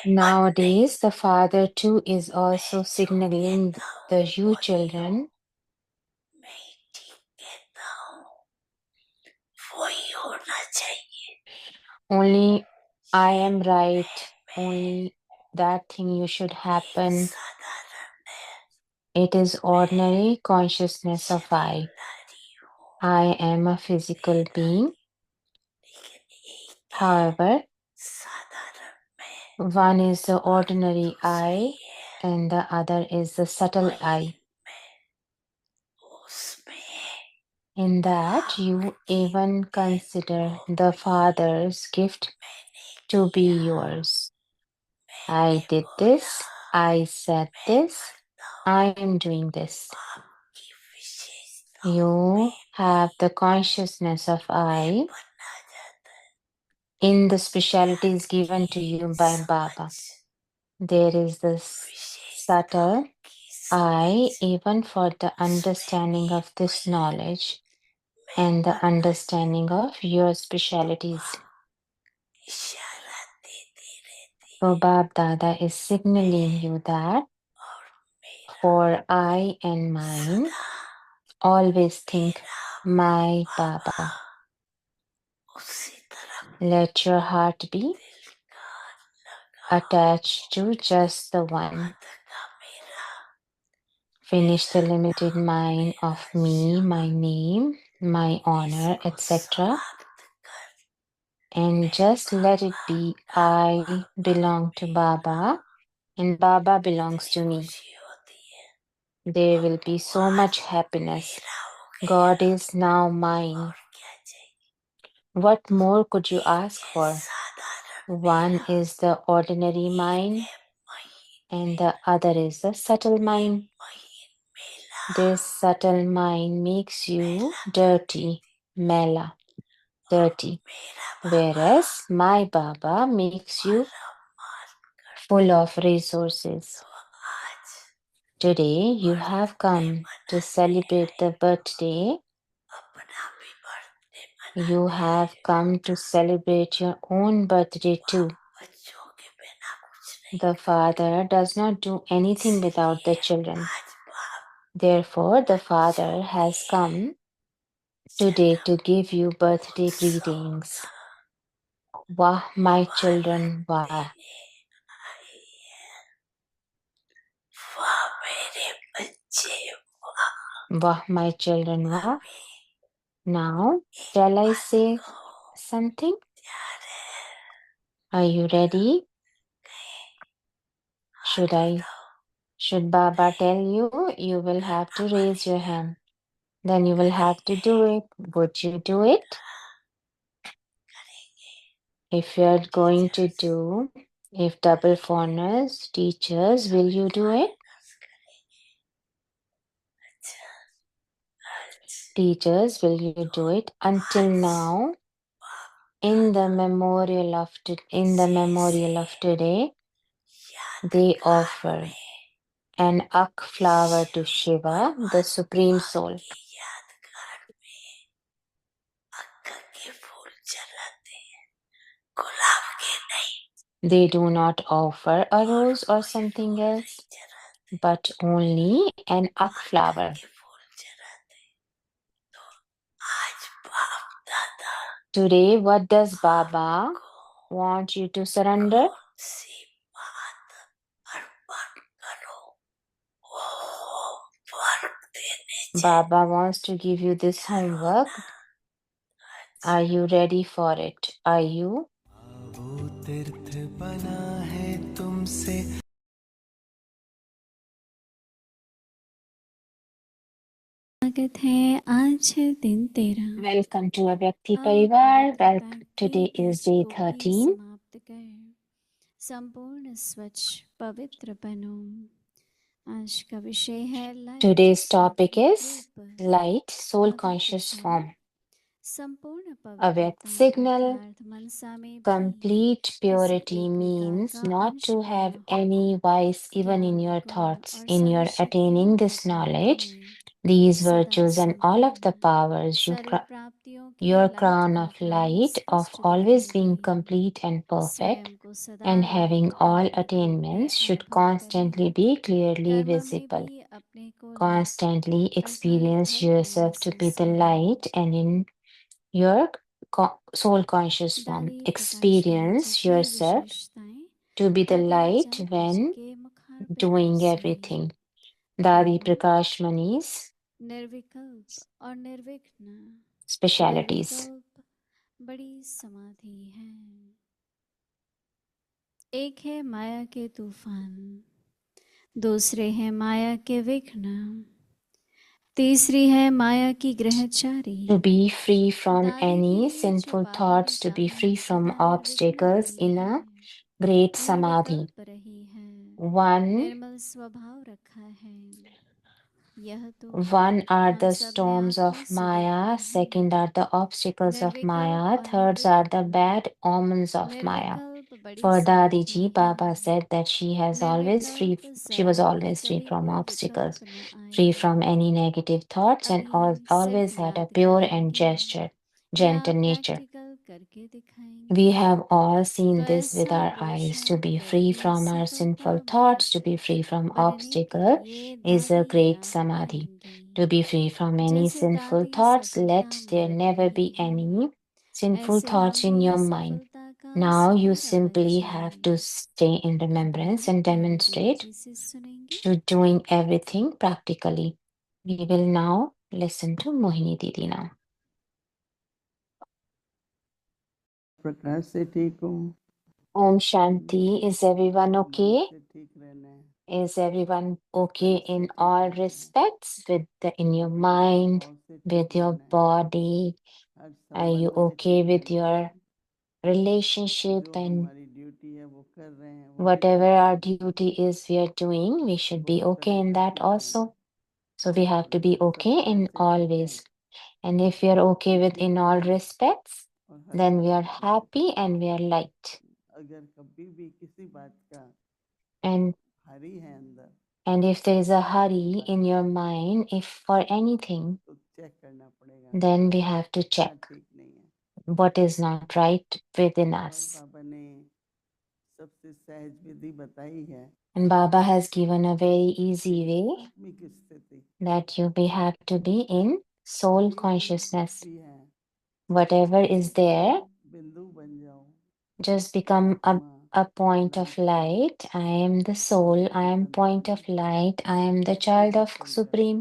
Nowadays, the father too is also signaling the you children. Only I am right. Only that thing you should happen. It is ordinary consciousness of I. I am a physical being. However, one is the ordinary I and the other is the subtle I. In that, you even consider the Father's gift to be yours. I did this, I said this, I am doing this. You have the consciousness of I in the specialities given to you by Baba. There is this subtle I, even for the understanding of this knowledge and the understanding of your specialities. So Bab Dada is signaling you that for I and mine, always think my Baba. Let your heart be attached to just the one. Finish the limited mind of me, my name, my honor, etc. And just let it be I belong to Baba and Baba belongs to me. There will be so much happiness. God is now mine. What more could you ask for? One is the ordinary mind and the other is the subtle mind. This subtle mind makes you dirty, mela, dirty, whereas my Baba makes you full of resources. Today you have come to celebrate the birthday. You have come to celebrate your own birthday too. The Father does not do anything without the children. Therefore, the Father has come today to give you birthday greetings. Wah, my children, wah. Wah, my children, wah. Now, shall I say something? Are you ready? Should Baba tell you, you will have to raise your hand. Then you will have to do it. Would you do it? If you're going to do, if double foreigners, teachers, will you do it? Teachers, will you do it? Until now, in the memorial of today, they offer an ak flower to Shiva, the Supreme Soul. They do not offer a rose or something else, but only an ak flower. Today, what does Baba want you to surrender? Baba wants to give you this homework. Are you ready for it? Are you? स्वागत है आज है दिन तेरा Welcome to Avyakti Parivar. Today is day 13. समाप्त कर संपूर्ण स्वच्छ पवित्र बनो आज का विषय है Today's topic is light soul conscious form. Avyakt signal. Complete purity means not to have any vice even in your thoughts. In your attaining this knowledge, these सदा virtues and all of the संपन्न, powers, सर्व प्राप्तियों के your light crown का of कारण light, of स्पष्ट always दिखाई being they, complete and perfect, स्वयं को सदा and having लाइट all और दीप में attainments, should अनुभव constantly करें, be clearly कर्म में visible. भी अपने को लाइट Constantly अर्थात experience धर्म में yourself to be the संस्मरण। light, and in your soul conscious form, दादी प्रकाशिका जी experience की yourself विशेषताएं to be the दादी light जाप जी when के मुखारबिंदों doing से everything. Dadi वो Prakash Mani's निर्विकल्प और निर्विघ्न, specialities. निर्विकल्प बड़ी समाधि है। एक है माया के तूफान, दूसरे है माया के विघ्न, तीसरी है माया की ग्रहचारी। To be free from दादी के any लिए जो sinful बाबा ने thoughts, to be चाहा free from सदा निर्विघ्न obstacles रही in है, a great samadhi. निर्विकल्प रही है, One निर्मल स्वभाव रखा है। यह तो One are हम the सब ने storms आत्मा of से देखा Maya, है। second are the obstacles of निर्विकल्प Maya, और thirds are the निर्विघ्न, bad omens of Maya. निर्विकल्प बड़ी For समाधि Dadiji, है। Baba said that निर्विकल्प she was जरा भी always free कभी from कोई obstacles, विकल्प न free आए। from any negative thoughts, and अभी सिर्फ always had a याद pure and करेंगे या gentle nature. प्रैक्टिकल करके We दिखाएंगे। have all तो seen this with ऐसा our eyes. To पुरुषार्थ be free करके from our सफलता sinful में thoughts, to be free from बढ़ने के obstacle, लिए is a दादी great याद samadhi. करेंगे। To be free from any जैसे sinful दादी thoughts, सफलता let there मार्ग never रही be हैं, any sinful ऐसे thoughts हम in भी your mind. सफलता का Now you सहारा बन simply have to जाएं। stay in remembrance and बाबा दीदी demonstrate जी से सुनेंगे। to doing everything practically. We will now listen to Mohini Didi now. प्रकाश से ठीक हूँ। Om Shanti. Is everyone मन okay? से ठीक रहना है। Is everyone okay तन से in ठीक all रहना है। respects in your mind, स्वभाव से ठीक with your रहना है। body? हर Are you संबंध से okay ठीक with रहना है। your relationship जो and हमारी ड्यूटी है वो कर रहे हैं, वो भी whatever ठीक our रहना है। duty is we are doing, we should be दोनों okay तरह in का that ठीक रहना also. है। So we have to be अगर सब okay तरह in से all ठीक है ways. And if we are okay तो with ठीक in all रहेंगे respects, और हर then we तरह are से ठीक है। happy and we are light. अगर कभी भी किसी बात का And हरी है अंदर and if there is a किसी hurry बात in your का mind, if for anything, तो चेक करना पड़ेगा then we have to क्या check ठीक नहीं है। what is not right within और us. बाबा ने सबसे सहज विधि बताई है And Baba has given a very easy कि way आत्मिक स्थिति that have to be in soul जो कुछ consciousness. भी है Whatever is तुम there, बिंदु बन जाओ। just मैं become आत्मा a point of अनंत हूँ light. I am the और soul, I मेरी am point संतान of light, I am the किसी child भी of चिंतन से Supreme,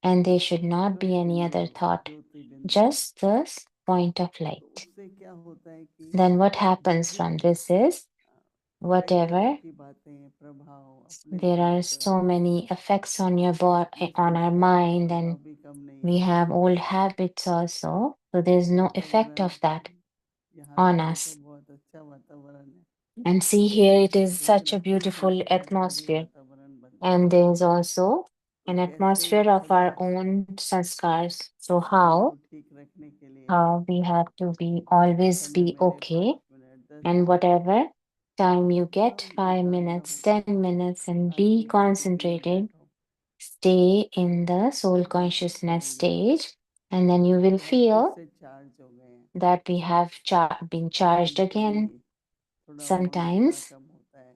and there should not be स्वयं any बिंदु other thought, ज्योति बिंदु just this point of तो light. उससे क्या होता है कि Then what जो happens जो from this is कई तरह whatever की बातें प्रभाव अपने there are चरित्र so many effects on your body, on मुझसे our सारे mind, and प्रभाव भी कम नहीं we होते। have old habits also. So there's no effect वातावरण of that यहाँ on तो देखो us. बहुत अच्छा वातावरण है। And see here, it is लेकिन such a अपने beautiful संस्कार का भी atmosphere. वातावरण बनता है। And there is also तो an कैसे atmosphere of our समाज own sanskars. So मन how को ठीक रखने के लिए we have to be जब always समय be मिले okay, 5 minute 10 and minute whatever time you get, एकदम 5 minutes, एकाग्र 10 minutes, and होकर be आत्मिक स्थिति में concentrated. बैठो। Stay in the soul महसूस consciousness करेंगे stage, and then you will कि हम फिर feel से चार्ज हो गए हैं। that we have been charged कभी कभी again. थोड़ा हौसला Sometimes कम होता है,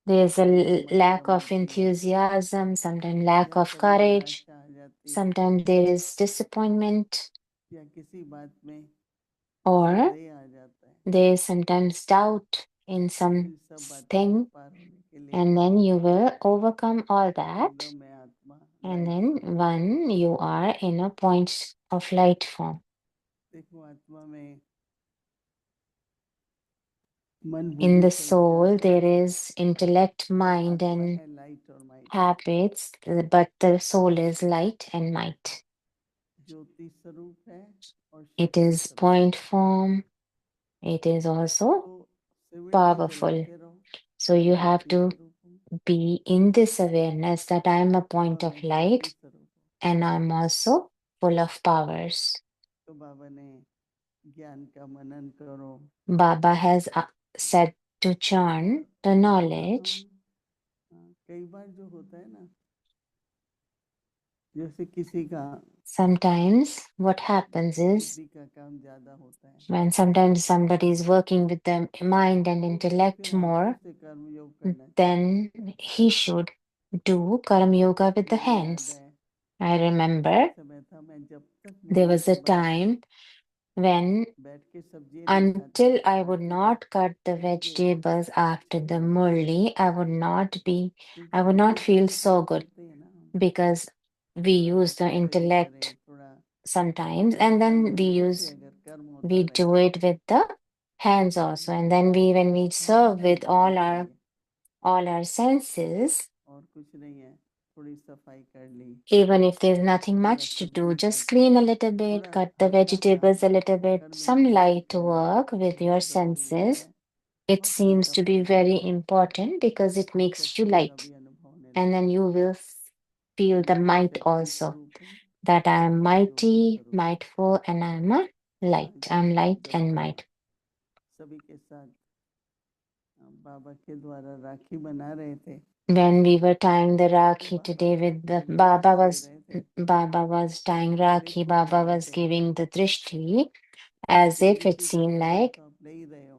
there's a कभी हिम्मत lack कम of होती है enthusiasm, sometimes lack या of कभी courage, निराशा आ जाती है sometimes there is disappointment, या किसी बात में or संदेह आ जाता है। there is sometimes doubt in इन सब बातों से something, पार होने के लिए and then you will overcome all that, एकदम मैं आत्मा and लाइट then स्वरूप हूँ। when you are in a point of light form. देखो आत्मा में मन In बुद्धि the संस्कार soul, there is intellect, और mind, आत्मा and है लाइट और might, habits, but the soul is light and might. ज्योति स्वरूप है और It शक्ति is स्वरूप point है। form, it is also तो सिमरती powerful. चलाते रहो, So मैं you have ज्योति to स्वरूप हूँ be in this awareness that I am a point और of मैं शक्ति light स्वरूप हूँ। and I'm also full of powers. तो बाबा ने ज्ञान का मनन करो। Baba has said to churn the तो जब हम knowledge. कई बार जो होता है ना जैसे किसी का Sometimes what happens is बुद्धि का काम ज्यादा होता है, when sometimes somebody is working with the mind and तो उसे intellect फिर हाथों more, से कर्म योग करना चाहिए। then he should do Karma Yoga with the मुझे याद hands. है I remember एक समय था, मैं जब तक there मुरली was के a बाद time when बैठ के सब्जी नहीं until I खाती would थी, not cut the मुझे vegetables after सही the लगता था, murli, क्योंकि I would धीरे not feel धीरे so काम good करते हैं ना हम, because we थोड़ा use the बच्चों से भी करें, intellect थोड़ा sometimes हर and काम then जल्दी से अगर कर्म होता we do रहे it with the hands also. And then when we सारा serve काम with जल्दी चाहिए, all our senses, और कुछ नहीं है, थोड़ी सफाई कर ली, even if there's nothing थोड़ा much to do, सब्जी just काट ली, clean a little bit, थोड़ा cut the हल्का काम vegetables a little bit, कर भी some लिया light तो work with your बहुत जरूरी होता senses. है, It बहुत seems हल्का to be पन very आता है, important because it और makes you शक्ति का light. भी अनुभव होने And लगता then है। you will feel the मैं might शक्ति also, स्वरूप हूँ, that I am Jyoti mighty, स्वरूप हूँ। mightful, and I'm a light. आज I'm light जब and might. सभी के साथ बाबा के द्वारा राखी बना रहे थे, When we were tying the तो Rakhi Baba today with the दृष्टि दे रहे थे, Baba was tying Rakhi, देखो Baba बोल रहे was थे, giving the drishti as if Modi it जी का seemed क्राउन like तो आप ले ही रहे हो,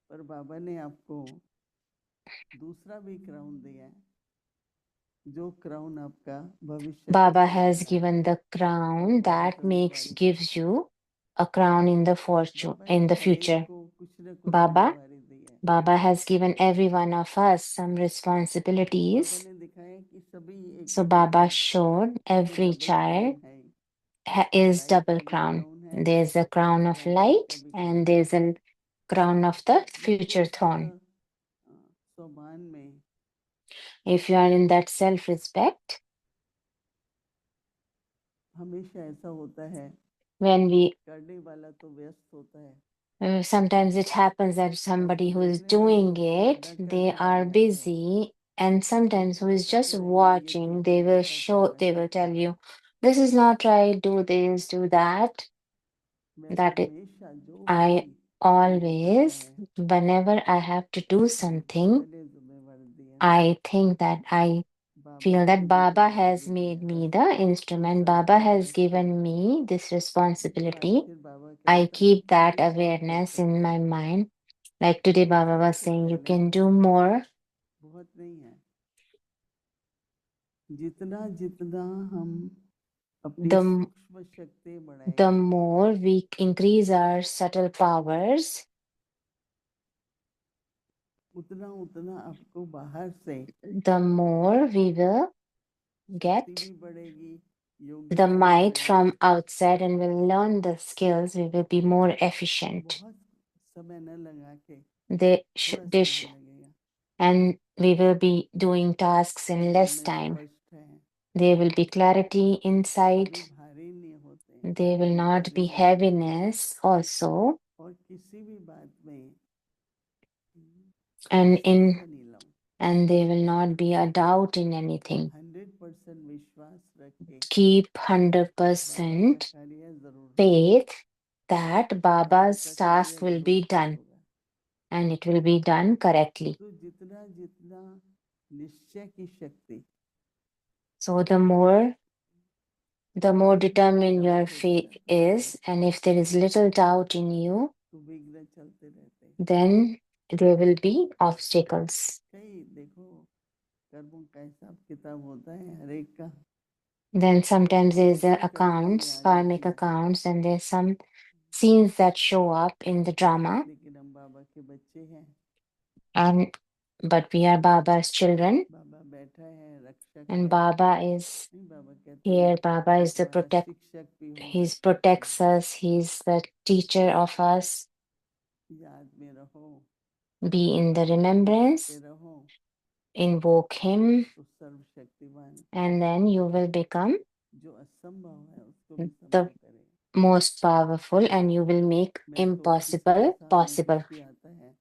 पर बाबा ने आपको दूसरा भी क्राउन दिया है, जो क्राउन आपका भविष्य को Baba has सजाता है। given the crown Baba that जिम्मेवारी gives you a crown in the Baba in ने the हर एक future. को कुछ न कुछ Baba, जिम्मेवारी दी है। Baba has given every one of us some Baba responsibilities. ने दिखाया कि सभी एक So एक होते Baba हैं, showed इसमें every डबल child क्राउन है, is लाइट double का भी crown. क्राउन है, There's a crown of राजा का light भी and क्राउन है। there's a crown of the जब future उस throne. स्वमान में If you are in that self-respect, हमेशा ऐसा होता है, when we करने वाला तो व्यस्त होता है, sometimes it happens that somebody who is देखने वाले doing लोग तो it, आधा they करके are रह जाते हैं, busy, and sometimes who is just कहते रहेंगे ये watching, ठीक है, they will ऐसा करो, they ऐसा will tell करो। you, this is not right, do this, do that. मैं That is, हमेशा जो भी I काम होता always, है, whenever I have to do something, बाबा ने जिम्मेवारी दी है, I think that I Baba feel को that Baba has जिम्मेवारी made देकर me the instrument. Baba has संस्कार को, given me this जो बात responsibility. फिर बाबा I कहता keep that तुम और कर awareness in सकते my हो। mind. Like today, Baba was सबसे saying, you पहले can do more. बहुत नहीं है, जितना जितना हम अपनी The, सूक्ष्म शक्ति the बढ़ाएंगे, more we increase our subtle powers, उतना उतना आपको बाहर से the more we will शक्ति get भी बढ़ेगी, the योग्यता भी might बढ़ेगी। from outside and will learn the skills. We will be more efficient. बहुत समय न लगा के थोड़ा They समय sh- लगेगा, and we will be doing tasks in शब्दों less में time. स्पष्ट है, There will be clarity, कभी insight. भारी नहीं होते, There will हल्का not be दिल होता है, heaviness also. और किसी भी बात में And संशय नहीं लाऊं, there will not be a doubt in anything. 100% विश्वास रख के Keep बाबा का 100% कार्य जरूर होगा, faith that बाबा Baba's का task कार्य will जरूर be ठीक done होगा। and it will be done correctly. तो जितना जितना निश्चय की शक्ति, So the more determined your doubt होता faith रहता है, is, and if there is little doubt in you, तो विघ्न चलते रहते हैं। then there will be obstacles. कई देखो कर्मों का हिसाब किताब होता है हर एक का, Then sometimes there's उसमें कठिनाइयाँ accounts, आ karmic जाती हैं, accounts, and there's some scenes that show up in the drama. लेकिन हम बाबा के बच्चे हैं, And but we are Baba's children, बाबा बैठा है, रक्षक and है, Baba is नहीं बाबा कहते हैं here. Baba मैं is the तुम्हारा शिक्षक भी हूँ, He रक्षक भी protects हूँ, us. He's the teacher of us. याद में रहो, Be in the उसको जपते remembrance, रहो, invoke Him, तो सर्वशक्तिमान and then you will become जो असंभव है उसको भी the संभव करेगा। most powerful, and you will make मैं तो किसी के impossible सामने possible. कुछ भी आता है,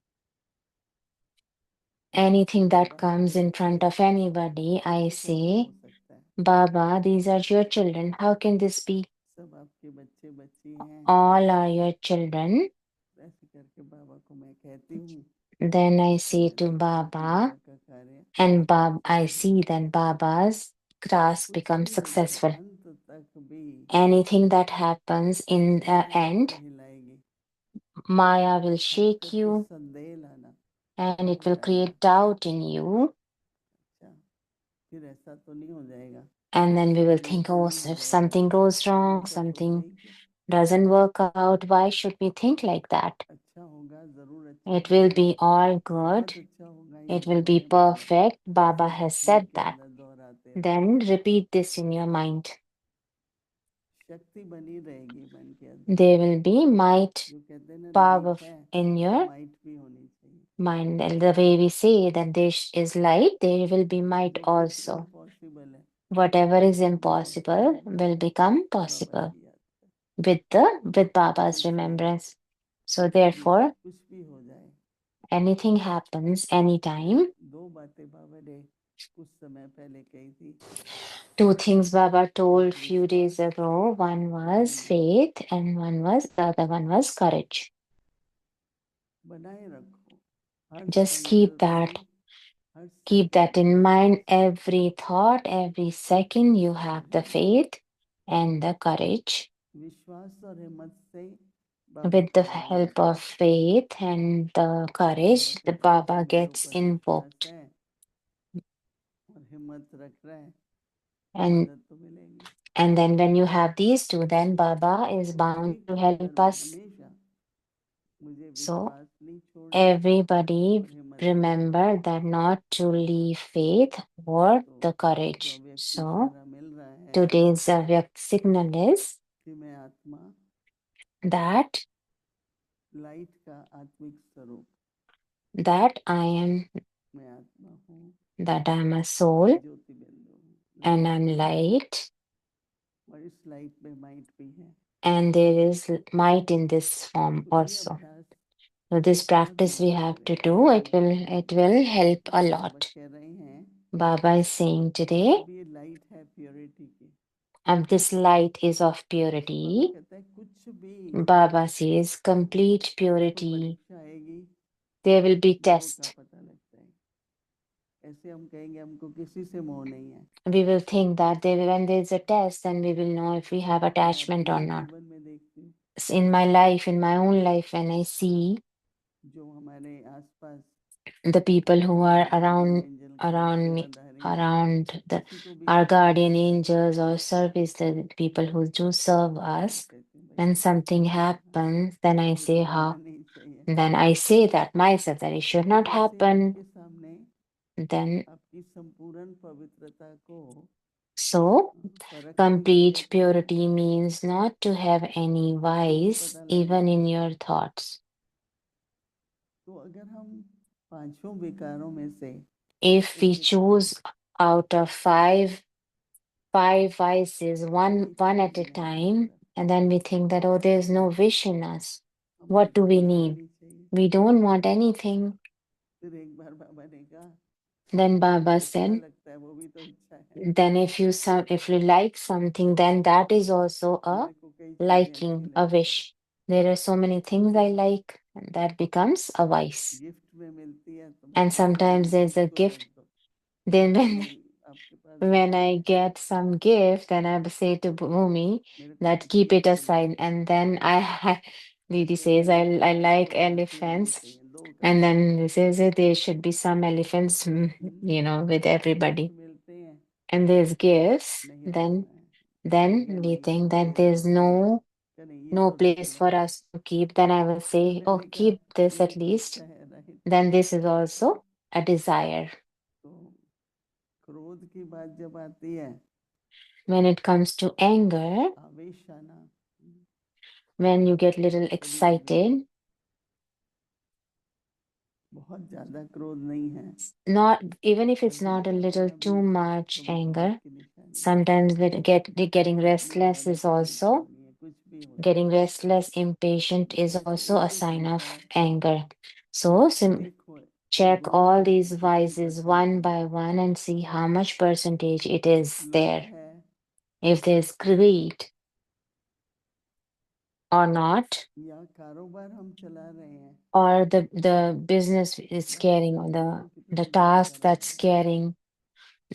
Anything that बाबा comes मेरे in बच्चे front of हैं, anybody, I ये कैसे हो say, सकता है, Baba, these are your children. How can this be? सब आपके बच्चे बच्ची हैं, All are your children. ऐसे करके बाबा को मैं कहती हूँ, Then I और say मैं to देखती हूँ कि Baba, बाबा का कार्य and I जरूर see होता that है। Baba's task कुछ becomes भी हो जाए successful. अंत तक भी Anything that happens in the Maya end, आपको हिलाएगी, Maya will खास shake करके you संदेह लाना and it हो will जाएगा। create doubt in you. अच्छा, फिर ऐसा तो नहीं हो जाएगा, And then we will फिर ये think, तो oh, नहीं हो if जाएगा, something goes wrong, ऐसा something सोचे ही क्यों? doesn't work out, why should we think like that? अच्छा होगा, जरूर अच्छा It will होगा, be all good. बहुत अच्छा होगा, ये It will मन be में बोलो, perfect. Baba इसे has मन said के that. अंदर दोहराते रहो, Then repeat this in your mind. शक्ति बनी रहेगी मन के अंदर। There will be might, जो कहते हैं ना power लाइट है, in तो your माइट भी होनी चाहिए। mind. And the way we say that there is light, there will be might जो कुछ also. इम्पॉसिबल है Whatever is वो impossible होगा will become बाबा possible की याद से। with Baba's इसलिए remembrance. So कुछ भी therefore, कुछ भी हो जाए, anything happens anytime. दो बातें बाबा ने कुछ समय पहले कही थी, Two things Baba told एक few days विश्वास, ago. One एक was धैर्य। faith and the other one was courage. बनाए रखो हर Just keep संकल्प that. में, हर Keep that संकल्प in में mind. Every thought, every second, you have the धैर्य, faith and the courage. विश्वास और हिम्मत से बाबा With the खड़े help रहेंगे। of faith and the courage, Baba the कहते हैं Baba जो मेरे gets ऊपर विश्वास invoked. है और हिम्मत रख रहा है, And मदद तो मिलेगी। and then when you have these two, then Baba is तो bound एक to काम help करो us. हमेशा, मुझे So विश्वास नहीं छोड़ना everybody और हिम्मत नहीं remember छोड़नी। that not to leave faith or तो the जो courage. अव्यक्त So इशारा मिल रहा है today's Avyakt signal is कि मैं आत्मा, that लाइट का आत्मिक स्वरूप, I am मैं आत्मा हूँ, that I'm a soul ज्योति बिंदु हूँ, and लाइट I'm हूँ, light और इस लाइट में माइट भी है। and there is might in this form तो ये also. अभ्यास So this बहुत practice we मदद have to करेगा, do. बहुत It will help a तो बाबा lot. कह रहे हैं Baba is saying today, अब ये लाइट है प्योरिटी की। this light is of Baba purity. कहता है कुछ भी Baba says complete तो purity. परीक्षा आएगी, There will be मोह का test. पता लगता है। ऐसे हम कहेंगे हमको किसी से मोह नहीं है। We will think that when there is a test, then we will know if we have मैं attachment or अपने not. जीवन में देखती हूँ In my life, in my own life, when I see जो हमारे आसपास the people who are guardian around angel के around me, सेवाधारी हैं, around किसी को भी our कुछ भी guardian होता है angels or service, the people who do serve तो us, कहती हूँ when भैया something happens, then I ये तो say होना how. नहीं चाहिए। Then I say that myself that it should तो not जैसे happen. आपके सामने Then आपकी संपूर्ण पवित्रता को so परख नहीं complete सकते हैं, purity means not to have any तो नहीं vice पता even लगेगा। in your thoughts. तो अगर हम पांचों विकारों में से If we एक विकार choose out of five vices, one इच्छा at a नहीं है हमारी time, तरफ, and then we think that, oh, there's no wish in us. हमको What do we कुछ भी need? नहीं चाहिए। We don't want anything. फिर एक बार बाबा ने कहा Then जो Baba अच्छा said, लगता है वो भी तो इच्छा है। then if you like something, then that is also a मेरे को कई चीजें अच्छी liking, a लगती हैं, wish. There are so many things I like, and that becomes a vice. Gift में मिलती है तो मैं And कहती हूँ sometimes मम्मी there's a इसको रख gift. दो, Then मम्मी आपके पास when इसको I रख दो, get some gift, then I say to Bhumi मेरे को that कुछ keep it गिफ्ट नहीं aside. चाहिए। And then Didi कहती says, है मेरे को I आपको like पांचों नहीं elephants. चाहिए, दो And काफी है। then he says that there should be some elephants, with gift everybody. मिलते हैं And there's gifts. नहीं Then रखना है, then जगह we नहीं है think तो that there's क्या नहीं ये no तो रख place low. for us to keep. Then I will तो say, oh, मैंने कहा keep this ये at तो least. इच्छा है, right. Then this is also a desire. तो क्रोध की बात जब आती है, When it comes to anger, आवेश आना, when you get little कभी कभी excited, बहुत ज्यादा क्रोध नहीं है, not even if it's not a अधिकता little होना भी too much प्रभु क्रोध anger, की निशानी है। sometimes getting कितनी restless is ज्यादती की also निशानी है, कुछ भी हो getting सकता है। restless, impatient is जैसे also a एक एक sign of विकार anger. So देखो, check गुण all देखो these कितनी vices परसेंट one है। by one and see how much percentage it is लोभ there. है If there's greed or not, या कारोबार हम चला रहे हैं, or the business is Baba carrying, or कहते हैं देखो कितना the बड़ा task that's कारोबार है, carrying,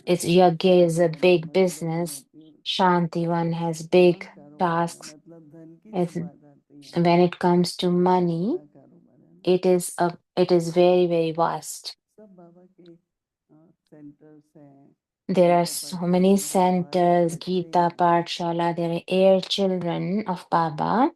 It's Yagya is a धन big मत गति business. होती है। Shanti one has big हाँ, कारोबार है, tasks. मतलब धन की It's, जब बात आती है when it comes to तो money, बड़ा कारोबार है ना। it is very, very vast. सब बाबा के सेंटर्स हैं, There are Gita so many पाठशाला है, हमारे centers, बच्चे Gita हैं, Pathshala, there are air children of Baba,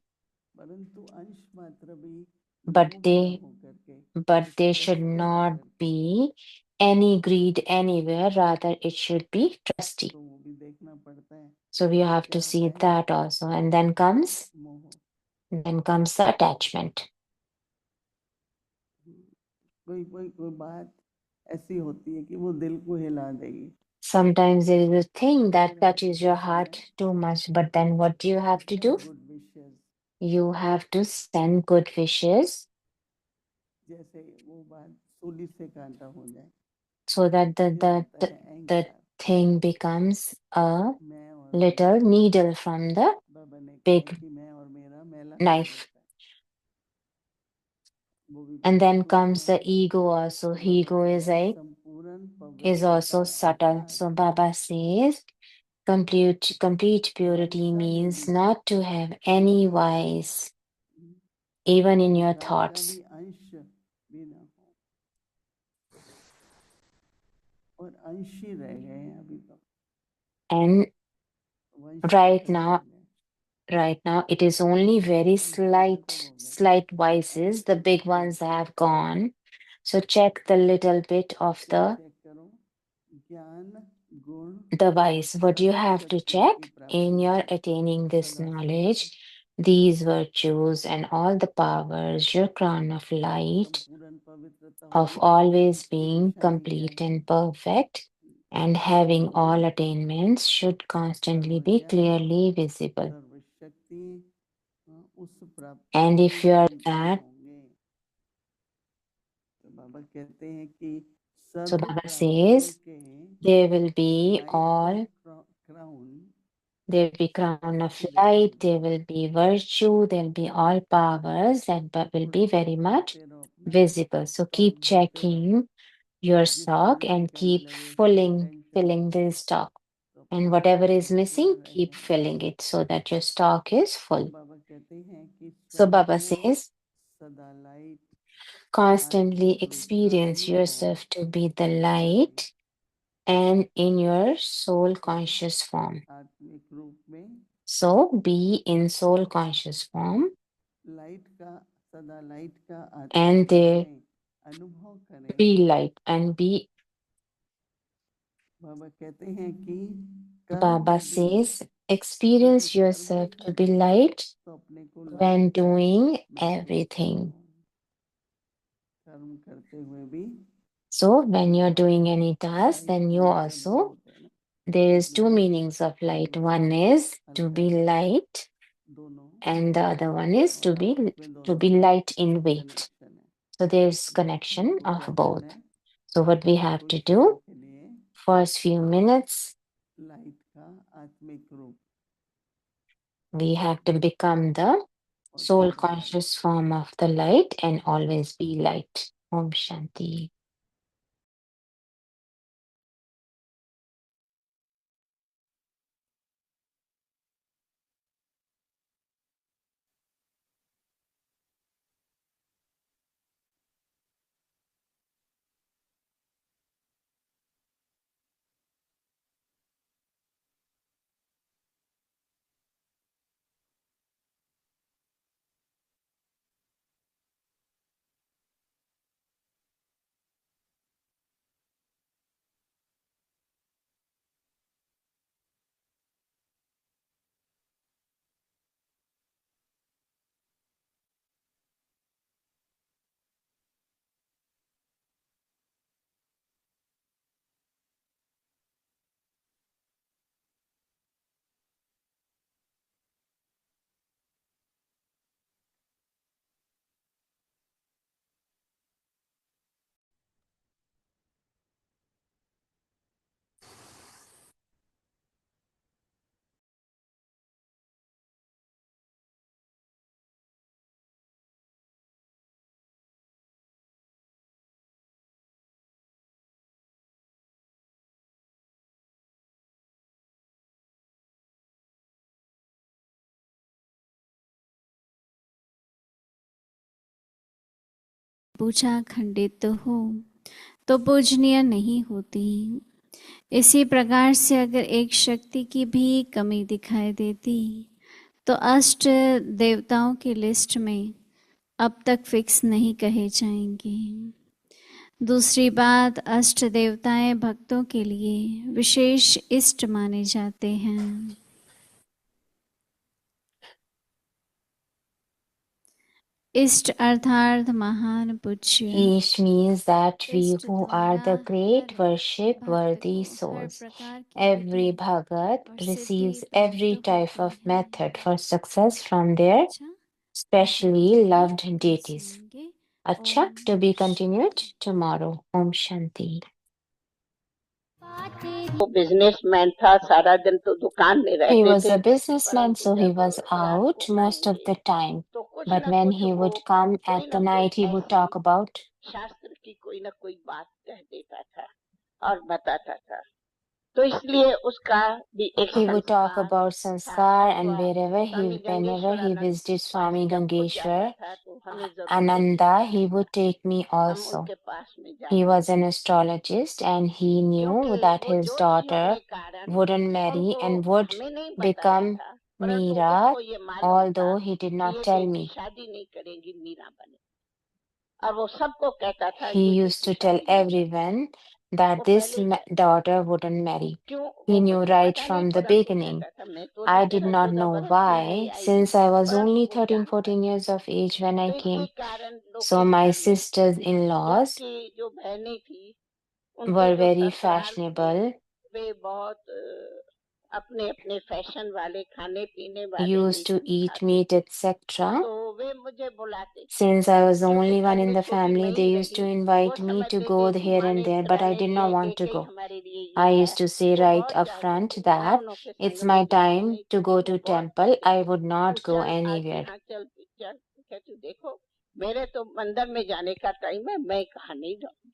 परंतु अंश मात्र भी but लोभ न they हो करके, but they should ट्रस्ट हो not करके, be any greed anywhere, rather it should be trusty. तो वो भी देखना पड़ता है। So we have क्या to होता see है that also. And then comes the attachment. कोई बात ऐसी होती है कि वो दिल को हिला देगी। Sometimes there is a thing that फिर आपको touches your कैसा heart है? too much, but then what do you have to do? Good wishes, You have to send good wishes जैसे वो बात सूली से कांटा हो जाए। so that ये होता है the अहंकार। thing becomes a मैं और little मेरा, needle from the बाबा ने कहा है big कि मैं और मेरा मेला कर knife. देता है। वो भी And बहुत then comes सूक्ष्म the है। ego also. तो बाबा Ego कहते is हैं like संपूर्ण is पवित्रता also subtle. So अर्थात Baba says complete purity लालसा means यदि not to have any vice, even in your अहंकार का भी thoughts. अंश भी ना हो, और अंश ही रह गए हैं अभी तो, And वंश तो right खत्म हो now, गए। right now, it is only very वंश तो खत्म हो गए, slight अंश vices. The ही big बचे ones हैं। have gone. So check the little bit of क्या the चेक करो? ज्ञान, गुण vice. What you serve have to शक्तियों की check in प्राप्ति your से attaining this सदा सर्वदा knowledge, these virtues and all the powers, your crown of light, संपूर्ण पवित्रता of होगी, always उसकी being दिशा दी complete जाएगी। and perfect and तो having वो all attainments should constantly be सर्वज्ञ clearly visible. सर्वशक्ति उस प्राप्ति And में if you're संपन्न that, होंगे। तो बाबा कहते हैं कि so सर्व Baba प्राप्तियों says, के there will be लाइट का all, crown there will be crown of सबको light, दिखाई there देगा। will be virtue, there will be all powers that will be उसको very much भरते रहो, अपना visible. So स्टॉक keep भरते रहो। checking your जिस stock समय and कमी keep लगे, कोई filling टेंशन filling लगे, the stock. तो And अपना whatever स्टॉक is पूरा missing, keep रहेगा। filling it so that your stock is तो full. बाबा कहते हैं कि So Baba संपूर्ण says, सदा लाइट constantly आत्मिक रूप का experience अनुभव yourself to be the करें। light and in your soul conscious form. आत्मिक रूप में So be in soul conscious form light का, सदा लाइट का and आत्मिक रूप there में अनुभव करें। be light and be. बाबा कहते हैं कि कर्म Baba यदि says, यदि experience कर्म yourself भी to be करो light तो अपने को when लाइट doing महसूस everything. करो। कर्म करते हुए भी So when you're doing light, any task, light then का you मतलब दो also, होते हैं ना, there एक is two light meanings of और light. दूसरा One is to हल्का, be light, दोनों, and the other one is और आपस में to दोनों be का light in weight. कनेक्शन है। So there's तो बस connection आपको of क्या both. करना है, So what we have to कुछ समय do, के लिए first few minutes, लाइट का आत्मिक रूप we have to become the और soul सदा light. conscious form of the light and always be light. Om Shanti. पूछा खंडित हो तो पूजनीय नहीं होती। इसी प्रकार से अगर एक शक्ति की भी कमी दिखाई देती तो अष्ट देवताओं की लिस्ट में अब तक फिक्स नहीं कहे जाएंगे। दूसरी बात, अष्ट देवताएं भक्तों के लिए विशेष इष्ट माने जाते हैं। इष्ट अर्थात महान पूज्य। Ish means that we इष्ट who are द्वारा the great हर worship भक्त worthy को हर souls. प्रकार की Every विधि Bhagat और सिद्धि receives प्राप्त every type होती of है। method for success from their अच्छा, specially आगे जाएंगे, loved कल deities. सुनेंगे। Acha, Om to be continued Shanti. tomorrow. Om Shanti. वो बिजनेसमैन था, सारा दिन तो दुकान में He रहते was थे, a businessman, परंतु so he जब was रात out को most of आएंगे the time. तो कुछ But न when कुछ he वो would come कोई at न the कोई night, he would ऐसी talk about शास्त्र की कोई न कोई बात कह देता था और बताता था, तो इसलिए उसका भी एक he would talk संस्कार about था। sanskar, तो and Swami whenever he Gangeshwaranand visited पानी Swami जब खुद जाता Gangeshwar, था तो हमें जरूर लेके Ananda, जाता he था, would take me हम also. उनके पास में He जाते was थे, an astrologist and he knew क्योंकि that वो his ज्योतिषियों के daughter कारण wouldn't marry उनको and would हमें नहीं बताया become था, परंतु Meera, उसको ये मालूम था although he did कि not ये tell बेटी me. शादी नहीं करेगी, मीरा बने। और वो सबको कहता था He ये used बेटी to tell शादी नहीं करेगी। everyone that वो this पहले daughter wouldn't marry. क्यों He वो knew मुझे right पता नहीं, from the परंतु beginning. कहता था मैं तो I did 13 not 14 know बरस की नहीं why, I, since I was परंतु only वो 13, जानता 14 था। years of age when I तो इसी came. कारण लोग So के my घर में sisters-in-laws जबकि जो बहनें थी उनके were जो very ससुराल थे fashionable, वे बहुत अपने अपने फैशन वाले, खाने पीने वाले used to मीठे eat खाते meat, थे, etc. तो वे मुझे बुलाते थे, Since I was the क्योंकि only one in पहले the छोटी family, मैं they ही used to रही। वो invite me to समझते go थे here and घुमाने there, but I फिराने did not लिए want एक to ही go. हमारे लिए ये I है, used to say वो right बहुत up चाहते front थे। मैं that उनके संग it's में my जाया time नहीं to करती, go वो to बहुत temple. कहते I थे would तू not go चल आज anywhere. यहाँ चल पिक्चर, कहती देखो मेरे तो मंदिर में जाने का टाइम है, मैं कहा नहीं जाऊँ,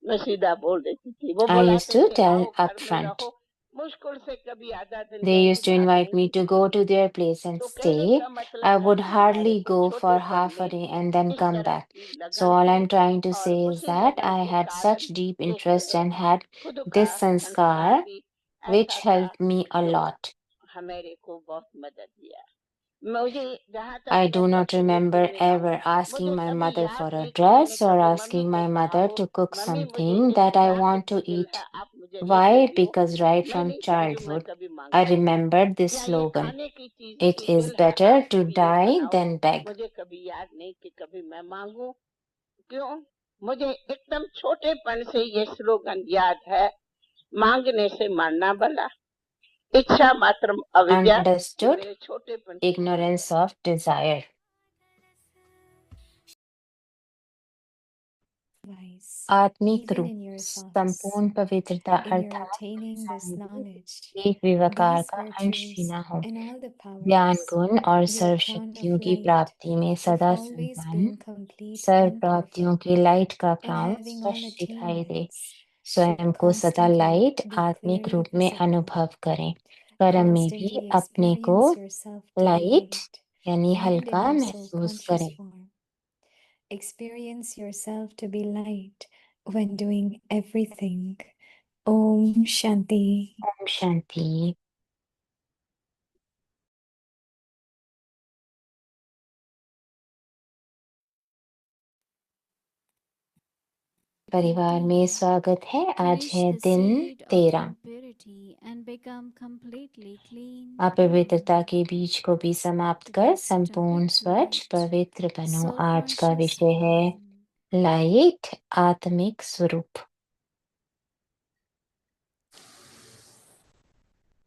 मैं सीधा बोल देती थी। वो I used बुलाते to थे tell आओ घर up में front. रहो, मुश्किल से कभी आधा दिन They रहेंगे, used to बाद invite में me ही to go जाएंगे। to their place and तो कहने stay. का मतलब I है would कि हमारे hardly को go for छोटेपन half a में day and then इस come तरह back. की So लगन all थी, I'm trying to और say is उसी that लगन I के had कारण such deep एक interest and had खुद का this संस्कार sanskar भी which ऐसा था helped me a जो lot. हमारे को बहुत मदद दिया। मुझे जहाँ तक I मैं do not पर्सनैलिटी remember में आऊँ, ever asking मुझे my कभी mother याद for a नहीं कि मैंने dress or कभी मम्मी asking को my कहा mother हो to cook मम्मी मुझे something इस that I जात want की to दिल eat. है, आप मुझे लेके Why? दियो। Because right मैं from नहीं चाहती हूँ मैं childhood, कभी I मांगू, remembered this या ये slogan. खाने की चीज It की is दिल है, better आप to मेरे लिए die बनाओ। than beg. मुझे कभी याद नहीं कि कभी मैं मांगू, क्यों? मुझे एकदम छोटेपन से ये स्लोगन याद है, मांगने से मरना भला, इच्छा मात्र अविद्या। ये Understood? मेरे छोटेपन से याद है। Ignorance of desire. Wise, आत्मिक even रूप, in your thoughts, संपूर्ण पवित्रता in your अर्थात attaining this knowledge, संगीत एक विवकार these का अंश भी virtues न हो। and all the ज्ञान powers, गुण और your सर्व crown of शक्तियों की light प्राप्ति में have सदा always संपन्न been complete सर्व and प्राप्तियों perfect, की लाइट का and क्राउन having all स्पष्ट दिखाई दे। attainments should स्वयं को सदा constantly लाइट be आत्मिक clearly रूप में visible. अनुभव करें। कर्म में भी Constantly अपने को experience yourself to be light light यानी and in हल्का your soul महसूस conscious करें। form. Experience yourself to be light when doing everything. Om Shanti. Om Shanti. परिवार में स्वागत है। आज Nourish है the दिन seed of 13। impurity and become completely clean. अपवित्रता के बीज को भी समाप्त कर Today's संपूर्ण topic स्वच्छ light, पवित्र बनो। soul आज का conscious विषय है form. लाइट आत्मिक स्वरूप।